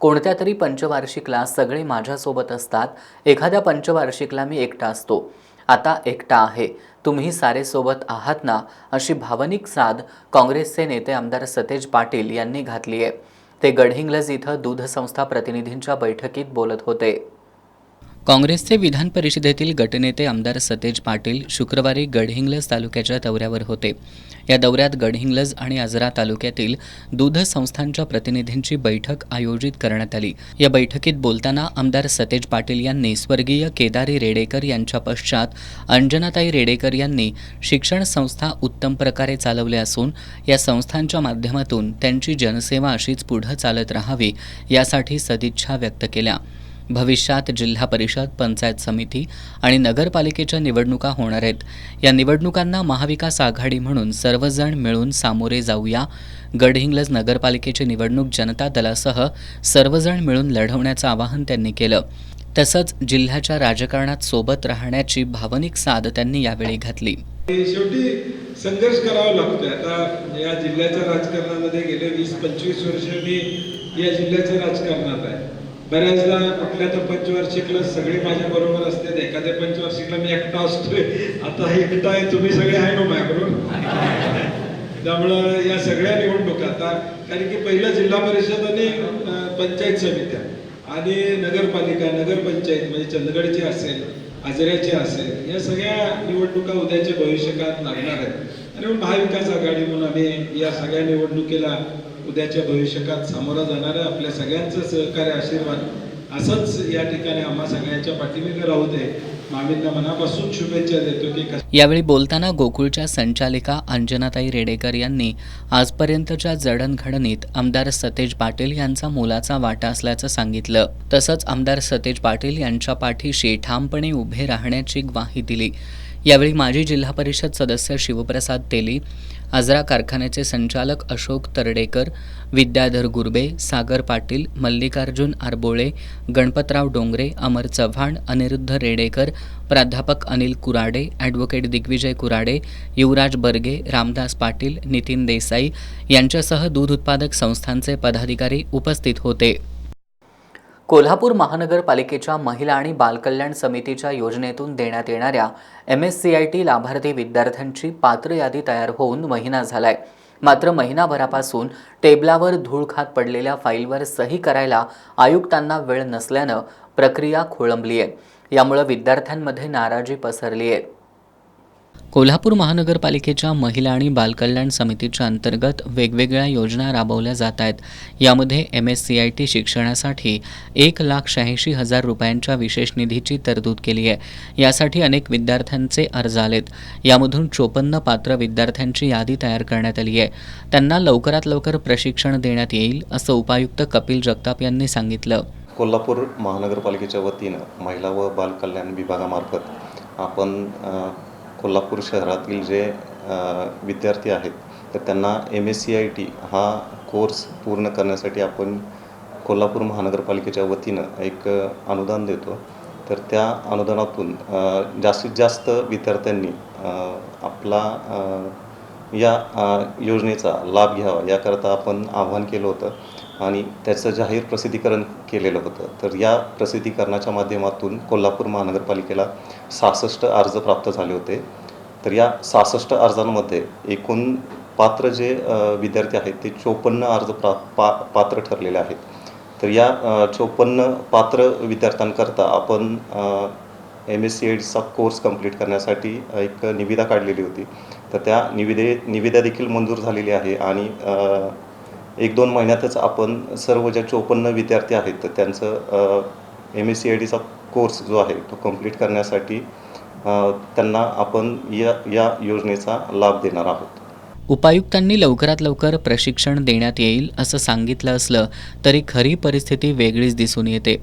कोणत्या तरी पंचवार्षिकला सगळे माझ्यासोबत असतात. एखाद्या पंचवार्षिकला मी एकटा असतो. आता एकटा आहे, तुम्ही सारे सोबत आहात ना, अशी भावनिक साद काँग्रेसचे नेते आमदार सतेज पाटील यांनी घातली आहे. ते गडहिंग्लज इथं दूध संस्था प्रतिनिधींच्या बैठकीत बोलत होते. काँग्रेसचे विधान परिषदेतील गटनेते आमदार सतेज पाटील शुक्रवारी गडहिंग्लज तालुक्याच्या दौऱ्यावर होते. या दौऱ्यात गडहिंग्लज आणि आजरा तालुक्यातील दूध संस्थांच्या प्रतिनिधींची बैठक आयोजित करण्यात आली. या बैठकीत बोलताना आमदार सतेज पाटील यांनी स्वर्गीय केदारी रेडेकर यांच्या पश्चात अंजनाताई रेडेकर यांनी शिक्षण संस्था उत्तम प्रकारे चालवल्या असून या संस्थांच्या माध्यमातून त्यांची जनसेवा अशीच पुढे चालत राहावी यासाठी सदिच्छा व्यक्त केल्या. भविष्यात जिल्हा परिषद, पंचायत समिती आणि नगरपालिकेच्या निवडणुका होणार आहेत. या निवडणुकांना महाविकास आघाडी म्हणून सर्वजण मिळून सामोरे जाऊया. गडहिंग्लज नगरपालिकेची निवडणूक जनता दलासह सर्वजण मिळून लढवण्याचं आवाहन त्यांनी केलं. तसंच जिल्ह्याच्या राजकारणात सोबत राहण्याची भावनिक साद त्यांनी यावेळी घातली. शेवटी संघर्ष करावा लागतोय. आता या जिल्ह्याच्या राजकारणामध्ये गेले 20-25 वर्ष मी या जिल्ह्याच्या राजकारणात आहे. बऱ्याचदा कुठल्या तर पंचवार्षिकला सगळे माझ्या बरोबर असतात, एखाद्या पंचवार्षिकला मी एकटा असतोय. आता एकटा आहे, तुम्ही सगळे आहे ना माझ्याबरोबर. त्यामुळं या सगळ्या निवडणुका आता कारण की पहिलं जिल्हा परिषद आणि पंचायत समित्या आणि नगरपालिका, नगरपंचायत म्हणजे चंदगडची असेल, आजऱ्याची असेल, या सगळ्या निवडणुका उद्याच्या भविष्यकाळात लागणार आहेत. आणि महाविकास आघाडी म्हणून आम्ही या सगळ्या निवडणुकीला उद्याच्या भविष्यकाळात सामोरा जाणार आहे. आपल्या सगळ्यांचं सहकार्य, आशीर्वाद असंच या ठिकाणी आम्हा सगळ्यांच्या पाठीमागे राहू दे. मामींना मनापासून शुभेच्छा देतो की यावेळी बोलताना गोकुळच्या संचालिका अंजनाताई रेडेकर यांनी आजपर्यंतच्या जडणघडणीत आमदार सतेज पाटील यांचा मोलाचा वाटा असल्याचं सांगितलं. तसंच आमदार सतेज पाटील यांच्या पाठीशी ठामपणे उभे राहण्याची ग्वाही दिली. यावेळी माजी जिल्हा परिषद सदस्य शिवप्रसाद तेली, आजरा कारखान्याचे संचालक अशोक तरडेकर, विद्याधर गुरबे, सागर पाटील, मल्लिकार्जुन आरबोळे, गणपतराव डोंगरे, अमर चव्हाण, अनिरुद्ध रेडेकर, प्राध्यापक अनिल कुराडे, ॲडव्होकेट दिग्विजय कुराडे, युवराज बर्गे, रामदास पाटील, नितीन देसाई यांच्यासह दूध उत्पादक संस्थांचे पदाधिकारी उपस्थित होते. कोल्हापूर महानगरपालिकेच्या महिला आणि बालकल्याण समितीच्या योजनेतून देण्यात येणाऱ्या MSCIT लाभार्थी विद्यार्थ्यांची पात्र यादी तयार होऊन महिना झालाय. मात्र महिनाभरापासून टेबलावर धूळ खात पडलेल्या फाईलवर सही करायला आयुक्तांना वेळ नसल्यानं प्रक्रिया खोळंबली आहे. यामुळे विद्यार्थ्यांमध्ये नाराजी पसरली आहे. कोल्हापूर महानगरपालिकेच्या महिला आणि बालकल्याण समितीच्या अंतर्गत वेगवेगळ्या योजना राबवल्या जात आहेत. यामध्ये MSCIT शिक्षणासाठी 1,86,000 रुपयांच्या विशेष निधीची तरतूद केली आहे. यासाठी अनेक विद्यार्थ्यांचे अर्ज आलेत. यामधून 54 पात्र विद्यार्थ्यांची यादी तयार करण्यात आली आहे. त्यांना लवकरात लवकर प्रशिक्षण देण्यात येईल असं उपायुक्त कपिल जगताप यांनी सांगितलं. कोल्हापूर महानगरपालिकेच्या वतीनं महिला व बालकल्याण विभागामार्फत आपण कोल्हापूर शहरातील जे विद्यार्थी आहेत तर त्यांना MSCIT हा कोर्स पूर्ण करण्यासाठी आपण कोल्हापूर महानगरपालिकेच्या वतीनं एक अनुदान देतो. तर त्या अनुदानातून जास्तीत जास्त विद्यार्थ्यांनी आपला या योजनेचा लाभ घ्यावा याकरता आपण आवाहन केलं होतं आणि त्याचं जाहीर प्रसिद्धीकरण केलेलं होतं. तर या प्रसिद्धीकरणाच्या माध्यमातून कोल्हापूर महानगरपालिकेला 66 अर्ज प्राप्त झाले होते. तर या 66 अर्जांमध्ये एकूण पात्र जे विद्यार्थी आहेत ते 54 अर्ज पात्र ठरलेले आहेत. तर या 54 पात्र विद्यार्थ्यांकरता आपण MSCITचा कोर्स कंप्लीट करण्यासाठी एक निविदा काढलेली होती. तर त्या निविदा देखील मंजूर झालेली आहे आणि 1-2 महिन्यातच आपण सर्व ज्या 54 विद्यार्थी आहेत तर त्यांचं MSCITचा कोर्स जो आहे तो कंप्लीट करण्यासाठी त्यांना आपण या योजनेचा लाभ देणार आहोत. उपायुक्तांनी लवकरात लवकर प्रशिक्षण देण्यात येईल असं सांगितलं असलं तरी खरी परिस्थिती वेगळीच दिसून येते.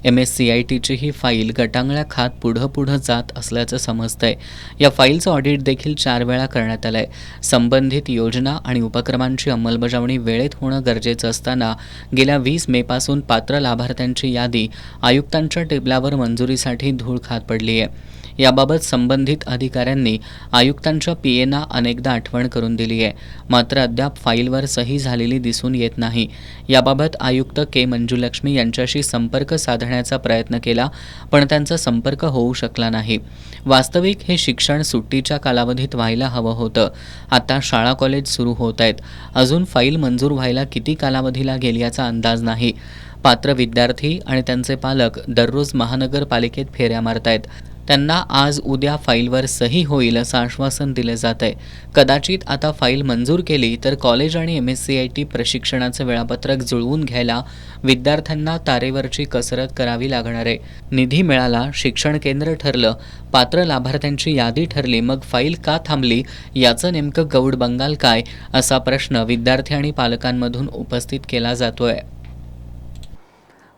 MSCITची ही फाईल गटांगळ्या खात पुढं जात असल्याचं समजतंय. या फाईलचं ऑडिट देखील 4 वेळा करण्यात आलंय. संबंधित योजना आणि उपक्रमांची अंमलबजावणी वेळेत होणं गरजेचं असताना गेल्या 20 मेपासून पात्र लाभार्थ्यांची यादी आयुक्तांच्या टेबलावर मंजुरीसाठी धूळ खात पडली आहे. याबाबत संबंधित अधिकाऱ्यांनी आयुक्तांच्या PAंना अनेकदा आठवण करून दिली आहे. मात्र अद्याप फाईलवर सही झालेली दिसून येत नाही. याबाबत आयुक्त K. मंजुलक्ष्मी यांच्याशी संपर्क साधण्याचा प्रयत्न केला पण त्यांचा संपर्क होऊ शकला नाही. वास्तविक हे शिक्षण सुट्टीच्या कालावधीत व्हायला हवं होतं. आता शाळा कॉलेज सुरू होत आहेत. अजून फाईल मंजूर व्हायला किती कालावधी लागेल याचा अंदाज नाही. पात्र विद्यार्थी आणि त्यांचे पालक दररोज महानगरपालिकेत फेऱ्या मारतायत. त्यांना आज उद्या फाईलवर सही होईल असं आश्वासन दिलं जात आहे. कदाचित आता फाईल मंजूर केली तर कॉलेज आणि MSCIT प्रशिक्षणाचं वेळापत्रक जुळवून घ्यायला विद्यार्थ्यांना तारेवरची कसरत करावी लागणार आहे. निधी मिळाला, शिक्षण केंद्र ठरलं, पात्र लाभार्थ्यांची यादी ठरली, मग फाईल का थांबली याचं नेमकं गौड बंगाल काय असा प्रश्न विद्यार्थी आणि पालकांमधून उपस्थित केला जातोय.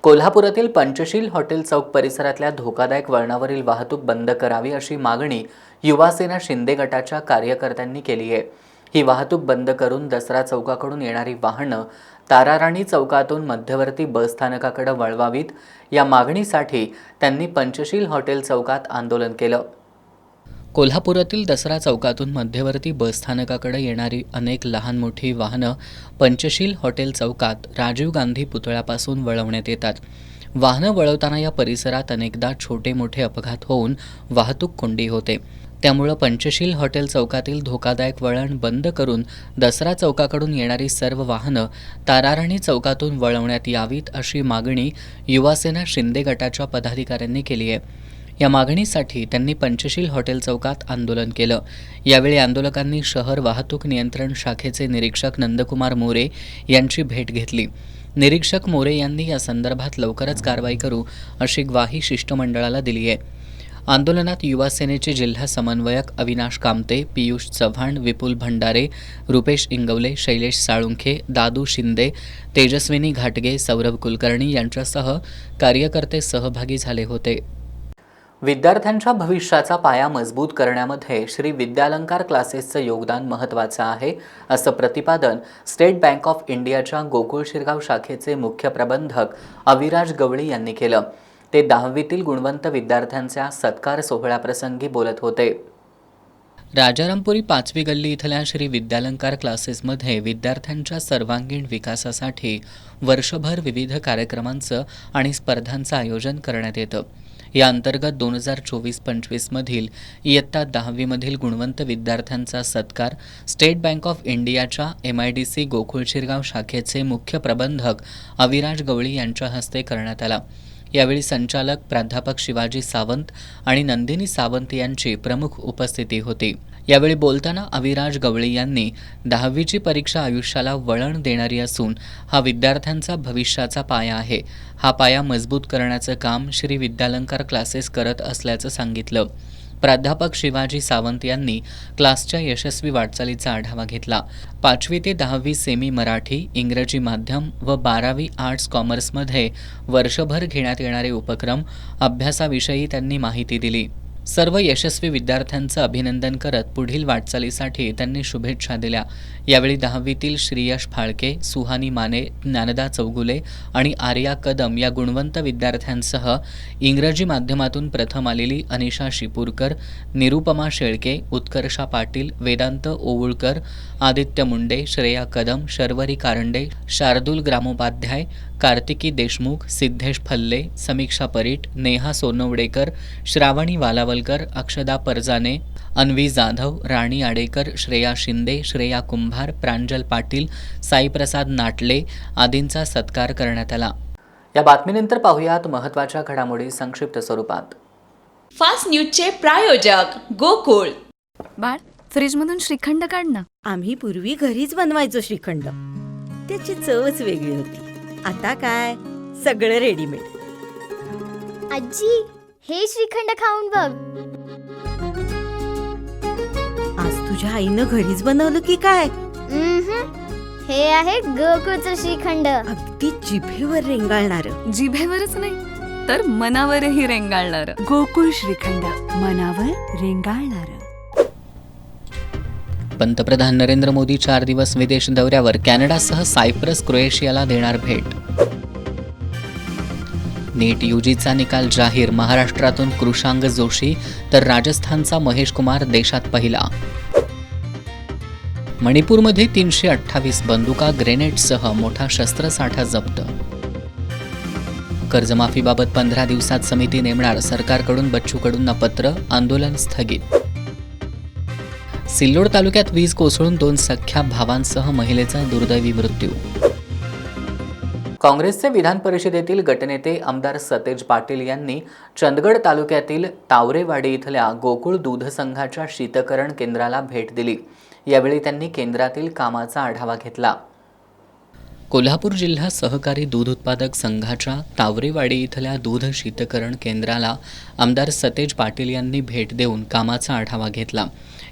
कोल्हापुरातील पंचशील हॉटेल चौक परिसरातल्या धोकादायक वळणावरील वाहतूक बंद करावी अशी मागणी युवासेना शिंदे गटाच्या कार्यकर्त्यांनी केली आहे. ही वाहतूक बंद करून दसरा चौकाकडून येणारी वाहनं ताराराणी चौकातून मध्यवर्ती बसस्थानकाकडे वळवावीत या मागणीसाठी त्यांनी पंचशील हॉटेल चौकात आंदोलन केलं. कोल्हापुरातील दसरा चौकातून मध्यवर्ती बसस्थानकाकडे येणारी अनेक लहान मोठी वाहनं पंचशील हॉटेल चौकात राजीव गांधी पुतळ्यापासून वळवण्यात येतात. वाहनं वळवताना या परिसरात अनेकदा छोटे मोठे अपघात होऊन वाहतूक कोंडी होते. त्यामुळं पंचशील हॉटेल चौकातील धोकादायक वळण बंद करून दसरा चौकाकडून येणारी सर्व वाहनं ताराराणी चौकातून वळवण्यात यावीत अशी मागणी युवासेना शिंदे गटाच्या पदाधिकाऱ्यांनी केली आहे. या मागणीसाठी त्यांनी पंचशील हॉटेल चौकात आंदोलन केलं. यावेळी आंदोलकांनी शहर वाहतूक नियंत्रण शाखेचे निरीक्षक नंदकुमार मोरे यांची भेट घेतली. निरीक्षक मोरे यांनी या संदर्भात लवकरच कारवाई करू अशी ग्वाही शिष्टमंडळाला दिली आहे. आंदोलनात युवा सेनेचे जिल्हा समन्वयक अविनाश कामते, पियुष चव्हाण, विपुल भंडारे, रुपेश इंगवले, शैलेश साळुंखे, दादू शिंदे, तेजस्विनी घाटगे, सौरभ कुलकर्णी यांच्यासह कार्यकर्ते सहभागी झाले होते. विद्यार्थ्यांच्या भविष्याचा पाया मजबूत करण्यामध्ये श्री विद्यालंकार क्लासेसचं योगदान महत्त्वाचं आहे असं प्रतिपादन स्टेट बँक ऑफ इंडियाच्या गोकुळ शिरगाव शाखेचे मुख्य प्रबंधक अविराज गवळी यांनी केलं. ते 10वीतील गुणवंत विद्यार्थ्यांच्या सत्कार सोहळ्याप्रसंगी बोलत होते. राजारामपुरी 5वी गल्ली इथल्या श्री विद्यालंकार क्लासेसमध्ये विद्यार्थ्यांच्या सर्वांगीण विकासासाठी वर्षभर विविध कार्यक्रमांचं आणि स्पर्धांचं आयोजन करण्यात येतं. या अंतर्गत 2024-25मधील इयत्ता 10वीमधील गुणवंत विद्यार्थ्यांचा सत्कार स्टेट बँक ऑफ इंडियाच्या MIDC गोकुळ शिरगाव शाखेचे मुख्य प्रबंधक अविराज गवळी यांच्या हस्ते करण्यात आला. यावेळी संचालक प्राध्यापक शिवाजी सावंत आणि नंदिनी सावंत यांची प्रमुख उपस्थिती होती. यावेळी बोलताना अविराज गवळी यांनी 10वीची परीक्षा आयुष्याला वळण देणारी असून हा विद्यार्थ्यांचा भविष्याचा पाया आहे. हा पाया मजबूत करण्याचं काम श्री विद्यालंकार क्लासेस करत असल्याचं सांगितलं. प्राध्यापक शिवाजी सावंत यांनी क्लासच्या यशस्वी वाटचालीचा आढावा घेतला. 5वी ते 10वी सेमी मराठी, इंग्रजी माध्यम व 12वी आर्ट्स कॉमर्समध्ये वर्षभर घेण्यात येणारे उपक्रम, अभ्यासाविषयी त्यांनी माहिती दिली. सर्व यशस्वी विद्यार्थ्यांचं अभिनंदन करत पुढील वाटचालीसाठी त्यांनी शुभेच्छा दिल्या. यावेळी 10वीतील श्रीयश फाळके, सुहानी माने, ज्ञानदा चौगुले आणि आर्या कदम या गुणवंत विद्यार्थ्यांसह इंग्रजी माध्यमातून प्रथम आलेली अनिशा शिपूरकर, निरुपमा शेळके, उत्कर्षा पाटील, वेदांत ओवुळकर, आदित्य मुंडे, श्रेया कदम, शर्वरी कारंडे, शार्दूल ग्रामोपाध्याय, कार्तिकी देशमुख, सिद्धेश फल्ले, समीक्षा परीट, नेहा सोनवडेकर, श्रावणी वालावलकर, अक्षदा परजाने, अन्वी जाधव, राणी आडेकर, श्रेया शिंदे, श्रेया कुंभार, प्रांजल पाटील, साईप्रसाद नाटले आदींचा सत्कार करण्यात आला. या बातमीनंतर पाहुयात महत्त्वाच्या घडामोडी संक्षिप्त स्वरूपात. फास्ट न्यूजचे प्रायोजक गोकुळ. बाळ, फ्रीजमधून श्रीखंड काढ ना. आम्ही पूर्वी घरीच बनवायचो श्रीखंड, त्याची चवच वेगळी होती. आता काय सगळं रेडीमेड. आजी, हे श्रीखंड खाऊन बघ. आज तुझ्या आईनं घरीच बनवलं की काय? हे आहे गोकुळचं श्रीखंड. अगदी जिभेवर रेंगाळणार. जिभेवरच नाही तर मनावरही रेंगाळणार. गोकुळ श्रीखंड, मनावर रेंगाळणार. पंतप्रधान नरेंद्र मोदी 4 दिवस विदेश दौऱ्यावर. कॅनडासह सायप्रस, क्रोएशियाला देणार भेट. नीट यूजीचा निकाल जाहीर. महाराष्ट्रातून कृषांग जोशी तर राजस्थानचा महेश कुमार देशात पहिला. मणिपूरमध्ये 328 बंदुका, ग्रेनेडसह मोठा शस्त्रसाठा जप्त. कर्जमाफीबाबत 15 दिवसात समिती नेमणार. सरकारकडून बच्चू कडूंना पत्र. आंदोलन स्थगित. सिल्लोड तालुक्यात वीज कोसळून 2 सख्ख्या भावांसह महिलेचा दुर्दैवी मृत्यू. काँग्रेसचे विधान परिषदेतील गटनेते आमदार सतेज पाटील यांनी चंदगड तालुक्यातील तावरेवाडी इथल्या गोकुळ दूध संघाच्या शीतकरण केंद्राला भेट दिली. यावेळी त्यांनी केंद्रातील कामाचा आढावा घेतला. कोल्हापूर जिल्हा सहकारी दूध उत्पादक संघाच्या तावरेवाडी इथल्या दूध शीतकरण केंद्राला आमदार सतेज पाटील यांनी भेट देऊन कामाचा आढावा घेतला.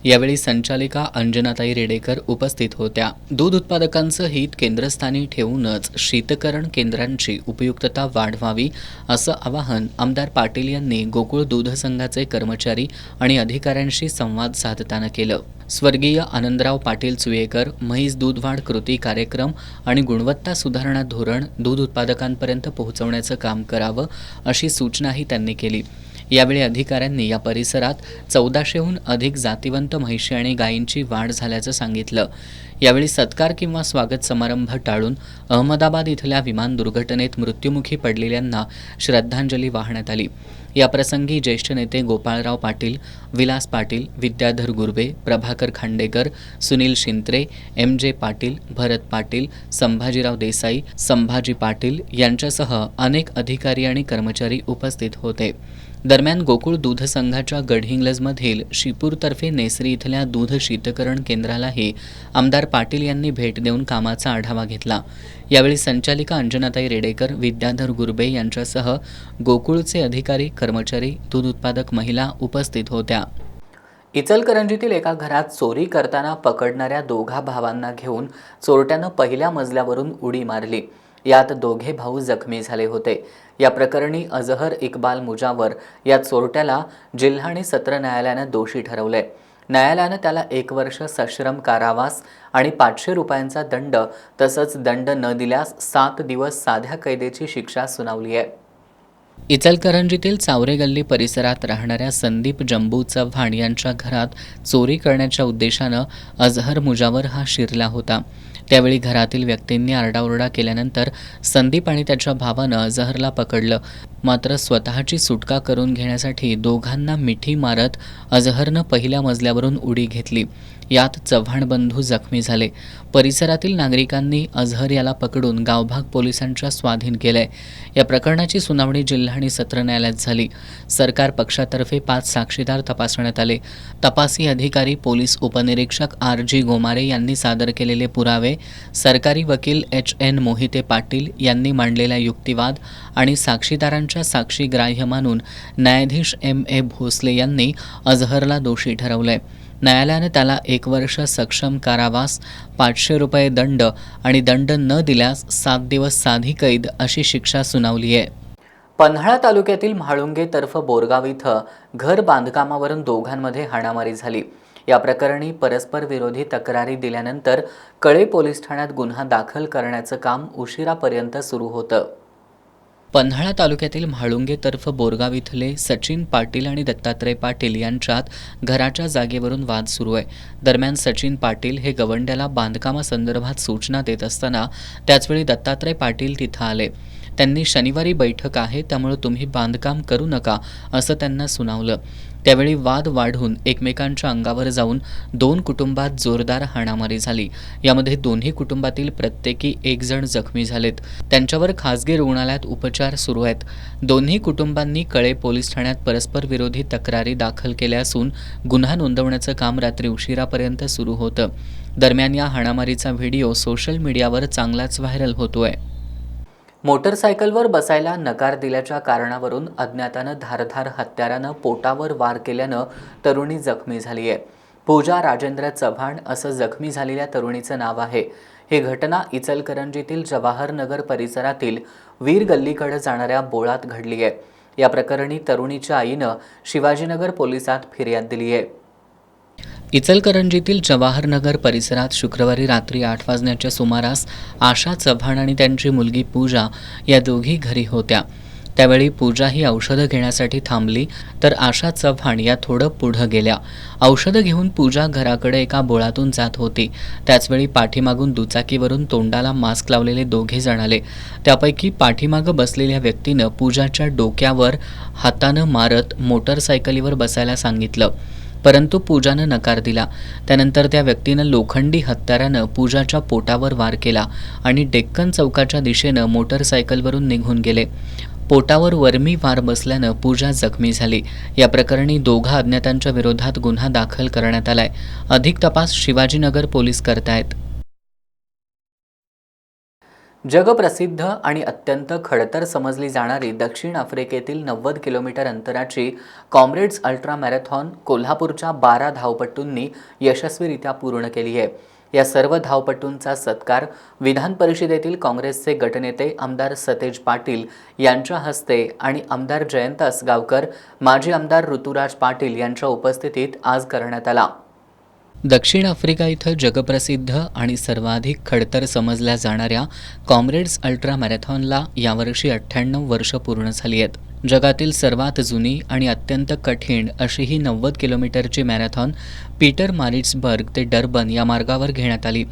यावेळी संचालिका अंजनाताई रेडेकर उपस्थित होत्या. दूध उत्पादकांचं हित केंद्रस्थानी ठेवूनच शीतकरण केंद्रांची उपयुक्तता वाढवावी असं आवाहन आमदार पाटील यांनी गोकुळ दूध संघाचे कर्मचारी आणि अधिकाऱ्यांशी संवाद साधताना केलं. स्वर्गीय आनंदराव पाटील चुयेकर म्हैस दूधवाढ कृती कार्यक्रम आणि गुणवत्ता सुधारणा धोरण दूध उत्पादकांपर्यंत पोहोचवण्याचं काम करावं अशी सूचनाही त्यांनी केली. यावेळी अधिकाऱ्यांनी या परिसरात 1400हून अधिक जातिवंत म्हैशी आणि गायींची वाढ झाल्याचं सांगितलं. यावेळी सत्कार किंवा स्वागत समारंभ टाळून अहमदाबाद इथल्या विमान दुर्घटनेत मृत्युमुखी पडलेल्यांना श्रद्धांजली वाहण्यात आली. याप्रसंगी ज्येष्ठ नेते गोपाळराव पाटील, विलास पाटील, विद्याधर गुरवे, प्रभाकर खांडेकर, सुनील शिंत्रे, MJ पाटील, भरत पाटील, संभाजीराव देसाई, संभाजी पाटील यांच्यासह अनेक अधिकारी आणि कर्मचारी उपस्थित होते. दरम्यान गोकुळ दूध संघाच्या गडहिंग्लजमधील शिपूरतर्फे नेसरी इथल्या दूध शीतकरण केंद्रालाही आमदार पाटील यांनी भेट देऊन कामाचा आढावा घेतला. यावेळी संचालिका अंजनाताई रेडेकर, विद्याधर गुरबे यांच्यासह गोकुळचे अधिकारी, कर्मचारी, दूध उत्पादक महिला उपस्थित होत्या. इचलकरंजीतील एका घरात चोरी करताना पकडणाऱ्या 2 भावांना घेऊन चोरट्यानं पहिल्या मजल्यावरून उडी मारली. यात 2 भाऊ जखमी झाले होते. या प्रकरणी अजहर इक्बाल मुजावर या चोरट्याला जिल्हा आणि सत्र न्यायालयानं दोषी ठरवले. न्यायालयानं त्याला 1 वर्ष सश्रम कारावास आणि 500 रुपयांचा दंड तसंच दंड न दिल्यास 7 दिवस साध्या कैदेची शिक्षा सुनावली आहे. इचलकरंजीतील चावरे गल्ली परिसरात राहणाऱ्या संदीप जंबू चव्हाण यांच्या घरात चोरी करण्याच्या उद्देशानं अजहर मुजावर हा शिरला होता. त्यावेळी घरातील व्यक्तींनी आरडाओरडा केल्यानंतर संदीप आणि त्याच्या भावानं अजहरला पकडलं. मात्र स्वतःची सुटका करून घेण्यासाठी दोघांना मिठी मारत अजहरनं पहिल्या मजल्यावरून उडी घेतली. यात चव्हाण बंधू जखमी झाले. परिसरातील नागरिकांनी अजहर याला पकडून गावभाग पोलिसांच्या स्वाधीन केलंय. या प्रकरणाची सुनावणी जिल्हा आणि सत्र न्यायालयात झाली. सरकार पक्षातर्फे 5 साक्षीदार तपासण्यात आले. तपासी अधिकारी पोलीस उपनिरीक्षक RG गोमारे यांनी सादर केलेले पुरावे, सरकारी वकील HN मोहिते पाटील यांनी मांडलेला युक्तिवाद आणि साक्षीदारांच्या साक्षी ग्राह्य मानून न्यायाधीश MA भोसले यांनी अजहरला दोषी ठरवलंय. न्यायालयाने त्याला 1 वर्ष सक्षम कारावास, 500 रुपये दंड आणि दंड न दिल्यास 7 दिवस साधी कैद अशी शिक्षा सुनावली आहे. पन्हाळा तालुक्यातील म्हाळुंगे तर्फ बोरगाव इथं घर बांधकामावरून दोघांमध्ये हाणामारी झाली. या प्रकरणी परस्पर विरोधी तक्रारी दिल्यानंतर कळे पोलीस ठाण्यात गुन्हा दाखल करण्याचं काम उशिरापर्यंत सुरू होतं. पन्हाळा तालुक्यातील म्हाळुंगे तर्फ बोरगाव इथले सचिन पाटील आणि दत्तात्रय पाटील यांच्यात घराच्या जागेवरून वाद सुरू आहे. दरम्यान सचिन पाटील हे गवंड्याला बांधकामासंदर्भात सूचना देत असताना त्याचवेळी दत्तात्रय पाटील तिथं आले. त्यांनी शनिवारी बैठक आहे त्यामुळे तुम्ही बांधकाम करू नका असं त्यांना सुनावलं. त्यावेळी वाद वाढून एकमेकांच्या अंगावर जाऊन 2 कुटुंबात जोरदार हाणामारी झाली. यामध्ये दोन्ही कुटुंबातील प्रत्येकी 1 जण जखमी झालेत. त्यांच्यावर खासगी रुग्णालयात उपचार सुरू आहेत. दोन्ही कुटुंबांनी कळे पोलीस ठाण्यात परस्पर विरोधी तक्रारी दाखल केल्या असून गुन्हा नोंदवण्याचं काम रात्री उशिरापर्यंत सुरू होतं. दरम्यान या हाणामारीचा व्हिडिओ सोशल मीडियावर चांगलाच व्हायरल होतोय. मोटरसायकलवर बसायला नकार दिल्याच्या कारणावरून अज्ञातानं धारधार हत्यारानं पोटावर वार केल्यानं तरुणी जखमी झाली आहे. पूजा राजेंद्र चव्हाण असं जखमी झालेल्या तरुणीचं नाव आहे. ही घटना इचलकरंजीतील जवाहरनगर परिसरातील वीर गल्लीकडे जाणाऱ्या बोळात घडली आहे. या प्रकरणी तरुणीच्या आईनं शिवाजीनगर पोलिसात फिर्याद दिली आहे. इचलकरंजीतील जवाहरनगर परिसरात शुक्रवारी रात्री 8 वाजण्याच्या सुमारास आशा चव्हाण आणि त्यांची मुलगी पूजा या दोघी घरी होत्या. त्यावेळी पूजा ही औषधं घेण्यासाठी थांबली तर आशा चव्हाण या थोडं पुढं गेल्या. औषधं घेऊन पूजा घराकडे एका बोळातून जात होती. त्याचवेळी पाठीमागून दुचाकीवरून तोंडाला मास्क लावलेले 2 जण आले. त्यापैकी पाठीमागं बसलेल्या व्यक्तीनं पूजाच्या डोक्यावर हातानं मारत मोटरसायकलीवर बसायला सांगितलं, परंतु पूजानं नकार दिला. त्यानंतर त्या व्यक्तीनं लोखंडी हत्यारानं पूजाच्या पोटावर वार केला आणि डेक्कन चौकाच्या दिशेनं मोटरसायकलवरून निघून गेले. पोटावर वर्मी वार बसल्यानं पूजा जखमी झाली. या प्रकरणी 2 अज्ञातांच्या विरोधात गुन्हा दाखल करण्यात आलाय. अधिक तपास शिवाजीनगर पोलीस करतायत. जगप्रसिद्ध आणि अत्यंत खडतर समजली जाणारी दक्षिण आफ्रिकेतील 90 किलोमीटर अंतराची कॉम्रेड्स अल्ट्रा मॅरेथॉन कोल्हापूरच्या 12 धावपटूंनी यशस्वीरित्या पूर्ण केली आहे. या सर्व धावपटूंचा सत्कार विधान परिषदेतील काँग्रेसचे गटनेते आमदार सतेज पाटील यांच्या हस्ते आणि आमदार जयंत असगावकर, माजी आमदार ऋतुराज पाटील यांच्या उपस्थितीत आज करण्यात आला. दक्षिण आफ्रिका इथं जगप्रसिद्ध आणि सर्वाधिक खडतर समजल्या जाणाऱ्या कॉम्रेड्स अल्ट्रा मॅरेथॉनला यावर्षी 98 वर्ष पूर्ण झाली आहेत. जगातील सर्वात जुनी आणि अत्यंत कठीण अशी ही 90 किलोमीटरची मॅरेथॉन पीटर मारिट्सबर्ग ते डर्बन या मार्गावर घेण्यात आली.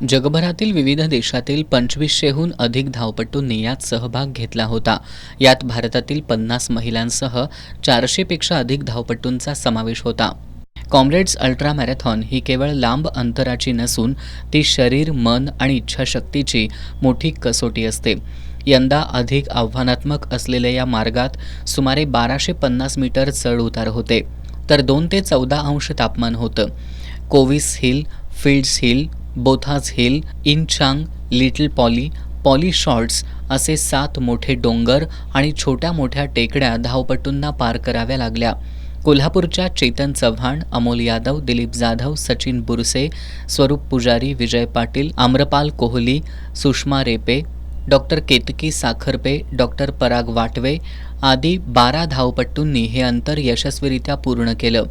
जगभरातील विविध देशातील 2500हून अधिक धावपटूंनी यात सहभाग घेतला होता. यात भारतातील 50 महिलांसह 400पेक्षा अधिक धावपटूंचा समावेश होता. कॉम्रेड्स अल्ट्रा मॅरेथॉन ही केवळ लांब अंतराची नसून ती शरीर, मन आणि इच्छाशक्तीची मोठी कसोटी असते. यंदा अधिक आव्हानात्मक असलेल्या या मार्गात सुमारे 1250 मीटर चढ उतार होते, तर 2 ते 14 अंश तापमान होतं. Cowies hill, Fields hill, Bothas hill, Inchanga, little Polly Shortts असे 7 मोठे डोंगर आणि छोट्या मोठ्या टेकड्या धावपटूंना पार कराव्या लागल्या. कोल्हापूरच्या चेतन चव्हाण, अमोल यादव, दिलीप जाधव, सचिन बुरसे, स्वरूप पुजारी, विजय पाटील, आम्रपाल कोहली, सुषमा रेपे, डॉक्टर केतकी साखरपे, डॉक्टर पराग वाटवे आदी 12 धावपटूंनी हे अंतर यशस्वीरित्या पूर्ण केलं.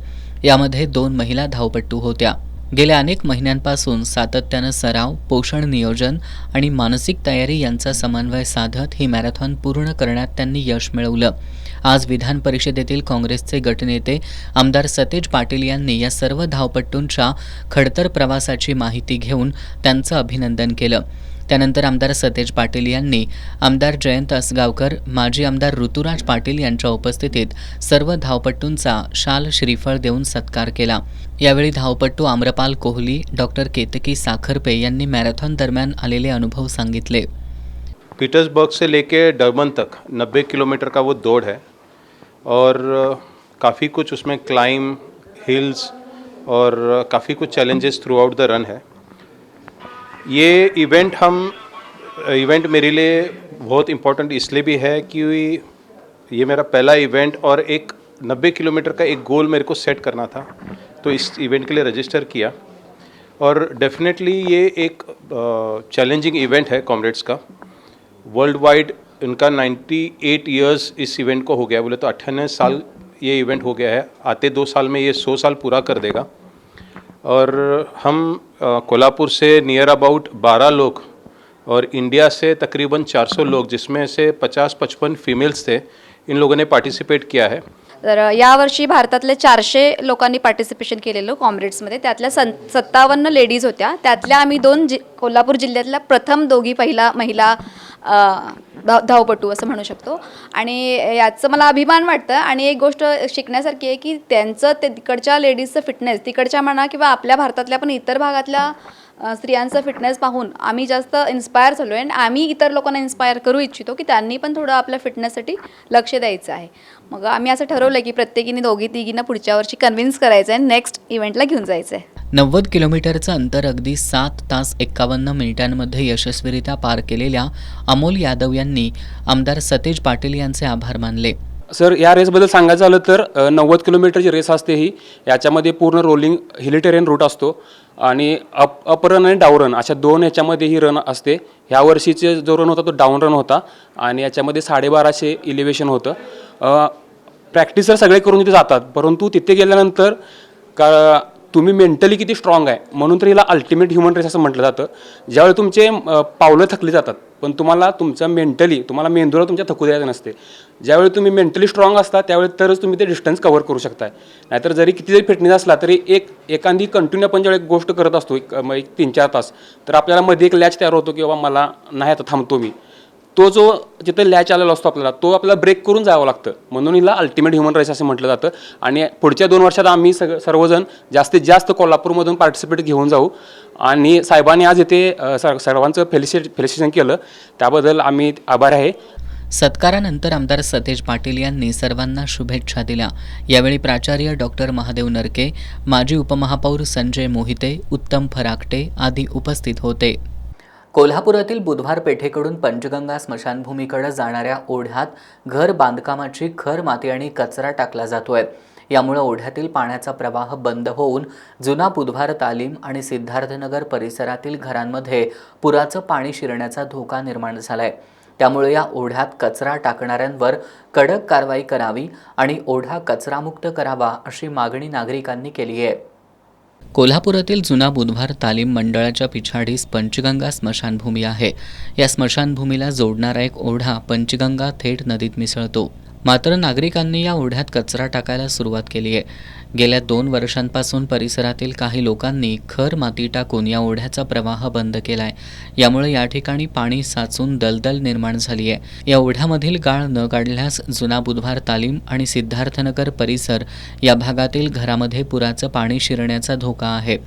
यामध्ये 2 महिला धावपटू होत्या. गेल्या अनेक महिन्यांपासून सातत्यानं सराव, पोषण नियोजन आणि मानसिक तयारी यांचा समन्वय साधत ही मॅरेथॉन पूर्ण करण्यात त्यांनी यश मिळवलं. आज विधान परिषदेतील काँग्रेसचे गटनेते आमदार सतेज पाटील यांनी या सर्व धावपट्टूंच्या खडतर प्रवासाची माहिती घेऊन त्यांचं अभिनंदन केलं. त्यानंतर आमदार सतेज पाटील यांनी आमदार जयंत असगावकर, माजी आमदार ऋतुराज पाटील यांच्या उपस्थितीत सर्व धावपट्टूंचा शाल श्रीफळ देऊन सत्कार केला. यावेळी धावपट्टू आम्रपाल कोहली, डॉक्टर केतकी साखरपे यांनी मॅरेथॉन दरम्यान आलेले अनुभव सांगितले. पीटर्सबर्ग से लेके डरबन तक 90 किलोमीटर का वो दौड़ है और काफ़ी कुछ उसमें क्लाइम, हिल्स और काफ़ी कुछ challenges through out the run है. ये इवेंट मेरे लिए बहुत इम्पोर्टेंट इसलिए भी है कि ये मेरा पहला इवेंट और एक 90 किलोमीटर का एक गोल मेरे को सेट करना था, तो इस इवेंट के लिए रजिस्टर किया. और डेफिनेटली ये एक चैलेंजिंग इवेंट है कॉमरेड्स का. वर्ल्ड वाइड इनका 98 इयर्स इस इवेंट को हो गया, बोले तो 98 साल ये इवेंट हो गया है. आते 2 साल में ये 100 साल पूरा कर देगा. और हम कोल्हापुर से नियर अबाउट 12 लोग और इंडिया से तकरीबन 400 लोग, जिसमें से 50-55 फीमेल्स थे, इन लोगों ने पार्टिसिपेट किया है. तर यावर्षी भारतातले 400 लोकांनी पार्टिसिपेशन केलेलं कॉम्रेड्समध्ये. त्यातल्या 57 लेडीज होत्या. त्यातल्या आम्ही 2 कोल्हापूर जिल्ह्यातल्या प्रथम दोघी महिला धावपटू असं म्हणू शकतो. आणि याचं मला अभिमान वाटतं. आणि एक गोष्ट शिकण्यासारखी आहे की त्यांचं ते तिकडच्या लेडीजचं फिटनेस, तिकडच्या म्हणा किंवा आपल्या भारतातल्या पण इतर भागातल्या स्त्रियांचं फिटनेस पाहून आम्ही जास्त इन्स्पायर झालो आहे. आणि आम्ही इतर लोकांना इन्स्पायर करू इच्छितो की त्यांनी पण थोडं आपल्या फिटनेससाठी लक्ष द्यायचं आहे. मग आम्ही असं ठरवलं की प्रत्येकीने दोघी-तिघींना पुढच्या वर्षी कन्व्हिन्स करायचं आहे, नेक्स्ट इव्हेंटला घेऊन जायचं आहे. 90 किलोमीटरचं अंतर अगदी 7 तास 51 मिनिटांमध्ये यशस्वीरित्या पार केलेल्या अमोल यादव यांनी आमदार सतेज पाटील यांचे आभार मानले. सर, या रेसबद्दल सांगायचं झालं तर 90 किलोमीटरची रेस असते ही. याच्यामध्ये पूर्ण रोलिंग हिली टेरेन रूट असतो आणि अप रन आणि डाऊन रन अशा 2 ह्याच्यामध्ये ही रन असते. ह्या वर्षीचे जो रन होता तो डाऊन रन होता आणि याच्यामध्ये 1250 इलिव्हेशन होतं. प्रॅक्टिसर सगळे करून तिथे जातात, परंतु तिथे गेल्यानंतर तुम्ही मेंटली किती स्ट्रॉंग आहे म्हणून तर हिला अल्टिमेट ह्युमन रेस असं म्हटलं जातं. ज्यावेळी तुमचे पावलं थकली जातात पण तुम्हाला तुम्हाला मेंदूला तुमच्या थकू द्यायचं नसते. ज्यावेळी तुम्ही मेंटली स्ट्रॉंग असता त्यावेळी तरच तुम्ही ते डिस्टन्स कव्हर करू शकताय. नाहीतर जरी किती जरी फिटनेस असला तरी एखादी कंटिन्यू आपण ज्यावेळी गोष्ट करत असतो एक 3-4 तास, तर आपल्याला मध्ये एक लॅच तयार होतो की बाबा मला नाही आता थांबतो मी. तो जो जिथे लॅच आलेला असतो आपल्याला तो आपल्याला ब्रेक करून जावं लागतं. म्हणून हिला अल्टिमेट ह्युमन रेस असं म्हटलं जातं. आणि पुढच्या 2 वर्षात आम्ही सर्वजण जास्तीत जास्त कोल्हापूरमधून पार्टिसिपेट घेऊन जाऊ. आणि साहेबांनी आज इथे सर्वांचं फेलिसिटेशन केलं, त्याबद्दल आम्ही आभार आहे. सत्कारानंतर आमदार सतेज पाटील यांनी सर्वांना शुभेच्छा दिल्या. यावेळी प्राचार्य डॉक्टर महादेव नरके, माजी उपमहापौर संजय मोहिते, उत्तम फराकटे आदी उपस्थित होते. कोल्हापुरातील बुधवार पेठेकडून पंचगंगा स्मशानभूमीकडे जाणाऱ्या ओढ्यात घर बांधकामाची खर माती आणि कचरा टाकला जातोय. यामुळे ओढ्यातील पाण्याचा प्रवाह बंद होऊन जुना बुधवार तालीम आणि सिद्धार्थनगर परिसरातील घरांमध्ये पुराचं पाणी शिरण्याचा धोका निर्माण झालाय. त्यामुळे या ओढ्यात कचरा टाकणाऱ्यांवर कडक कारवाई करावी आणि ओढा कचरामुक्त करावा अशी मागणी नागरिकांनी केली आहे. कोल्हापुरातील जुना बुधवार तालीम मंडळाच्या पिछाडीस पंचगंगा स्मशानभूमी आहे. या स्मशानभूमीला जोडणारा एक ओढा पंचगंगा थेट नदीत मिसळतो. मात्र नागरिकांनी या ओढ्यात कचरा टाकायला सुरुवात केली आहे. गेल्या 2 वर्षांपासून परिसरातील काही लोकांनी खर माती टाकून या ओढ्याचा प्रवाह बंद केलाय. यामुळे या ठिकाणी पाणी साचून दलदल निर्माण झाली आहे. या ओढ्यामधील गाळ न काढल्यास जुना बुधवार तालीम आणि सिद्धार्थनगर परिसर या भागातील घरामध्ये पुराचं पाणी शिरण्याचा धोका आहे.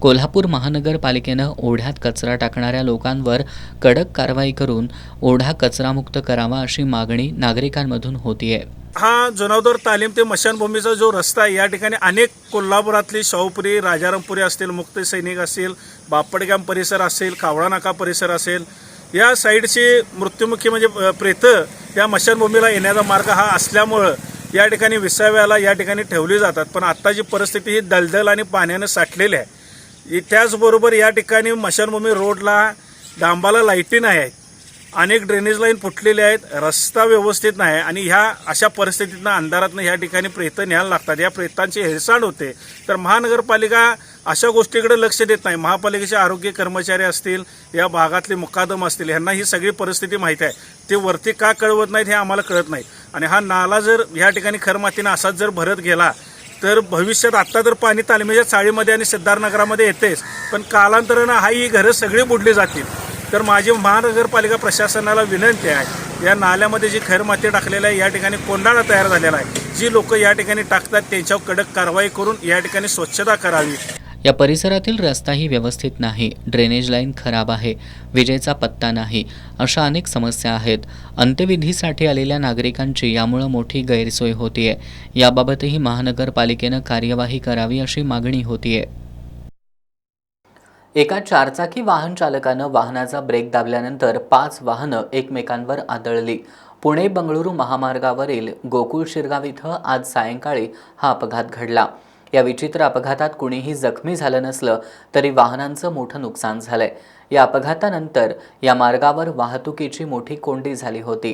कोल्हापूर महानगरपालिकेनं ओढ्यात कचरा टाकणाऱ्या लोकांवर कडक कारवाई करून ओढा कचरामुक्त करावा अशी मागणी नागरिकांमधून होतीये. हा जुनावदर तालीम ते मशानभूमीचा जो रस्ता आहे, या ठिकाणी अनेक कोल्हापुरातली शाहूपुरी, राजारामपुरी असतील, मुक्त सैनिक असतील, बापटगाम परिसर असेल, कावळा नाका परिसर असेल, या साईडची मृत्युमुखी म्हणजे प्रेतं या मशानभूमीला येण्याचा मार्ग हा असल्यामुळं या ठिकाणी विसाव्याला या ठिकाणी ठेवली जातात. पण आत्ताची परिस्थिती ही दलदल आणि पाण्यानं साठलेली आहे. त्याचबरोबर या ठिकाणी मशानभूमी रोडला डांबाला लाईटी नाही आहेत. अनेक ड्रेनेज लाईन फुटलेले आहेत, रस्ता व्यवस्थित नाही आणि ह्या अशा परिस्थितीतनं अंधारातनं ह्या ठिकाणी प्रेतं न्यायला लागतात. या प्रेतांची हेळसांड होते. तर महानगरपालिका अशा गोष्टीकडे लक्ष देत नाही. महापालिकेचे आरोग्य कर्मचारी असतील, या भागातले मुकादम असतील, ह्यांना ही सगळी परिस्थिती माहीत आहे. ते वरती का कळवत नाहीत हे आम्हाला कळत नाही. आणि हा नाला जर ह्या ठिकाणी खरमातीनं असाच जर भरत गेला तर भविष्यात आत्ता तर पाणी तालमीच्या चाळीमध्ये आणि सिद्धार्थनगरामध्ये येतेच, पण कालांतरानं ही घरं सगळी बुडली जातील. तर माझी महानगरपालिका प्रशासनाला विनंती आहे, या नाल्यामध्ये जी खरमाती टाकलेलं आहे, या ठिकाणी कोंडाळा तयार झालेला आहे. जी लोक या ठिकाणी टाकतात त्यांच्यावर कडक कारवाई करून या ठिकाणी स्वच्छता करावी. या परिसरातील रस्ताही व्यवस्थित नाही, ड्रेनेज लाईन खराब आहे, विजेचा पत्ता नाही, अशा अनेक समस्या आहेत. अंत्यविधीसाठी आलेल्या नागरिकांची यामुळे मोठी गैरसोय होतीये. याबाबतही महानगरपालिकेनं कार्यवाही करावी अशी मागणी होतीये. एका चारचाकी वाहन चालकानं वाहनाचा ब्रेक दाबल्यानंतर 5 वाहनं एकमेकांवर आदळली. पुणे बंगळुरू महामार्गावरील गोकुळ शिरगाव इथं आज सायंकाळी हा अपघात घडला. या विचित्र अपघातात कुणीही जखमी झालं नसलं तरी वाहनांचं मोठं नुकसान झालंय. या अपघातानंतर या मार्गावर वाहतुकीची मोठी कोंडी झाली होती.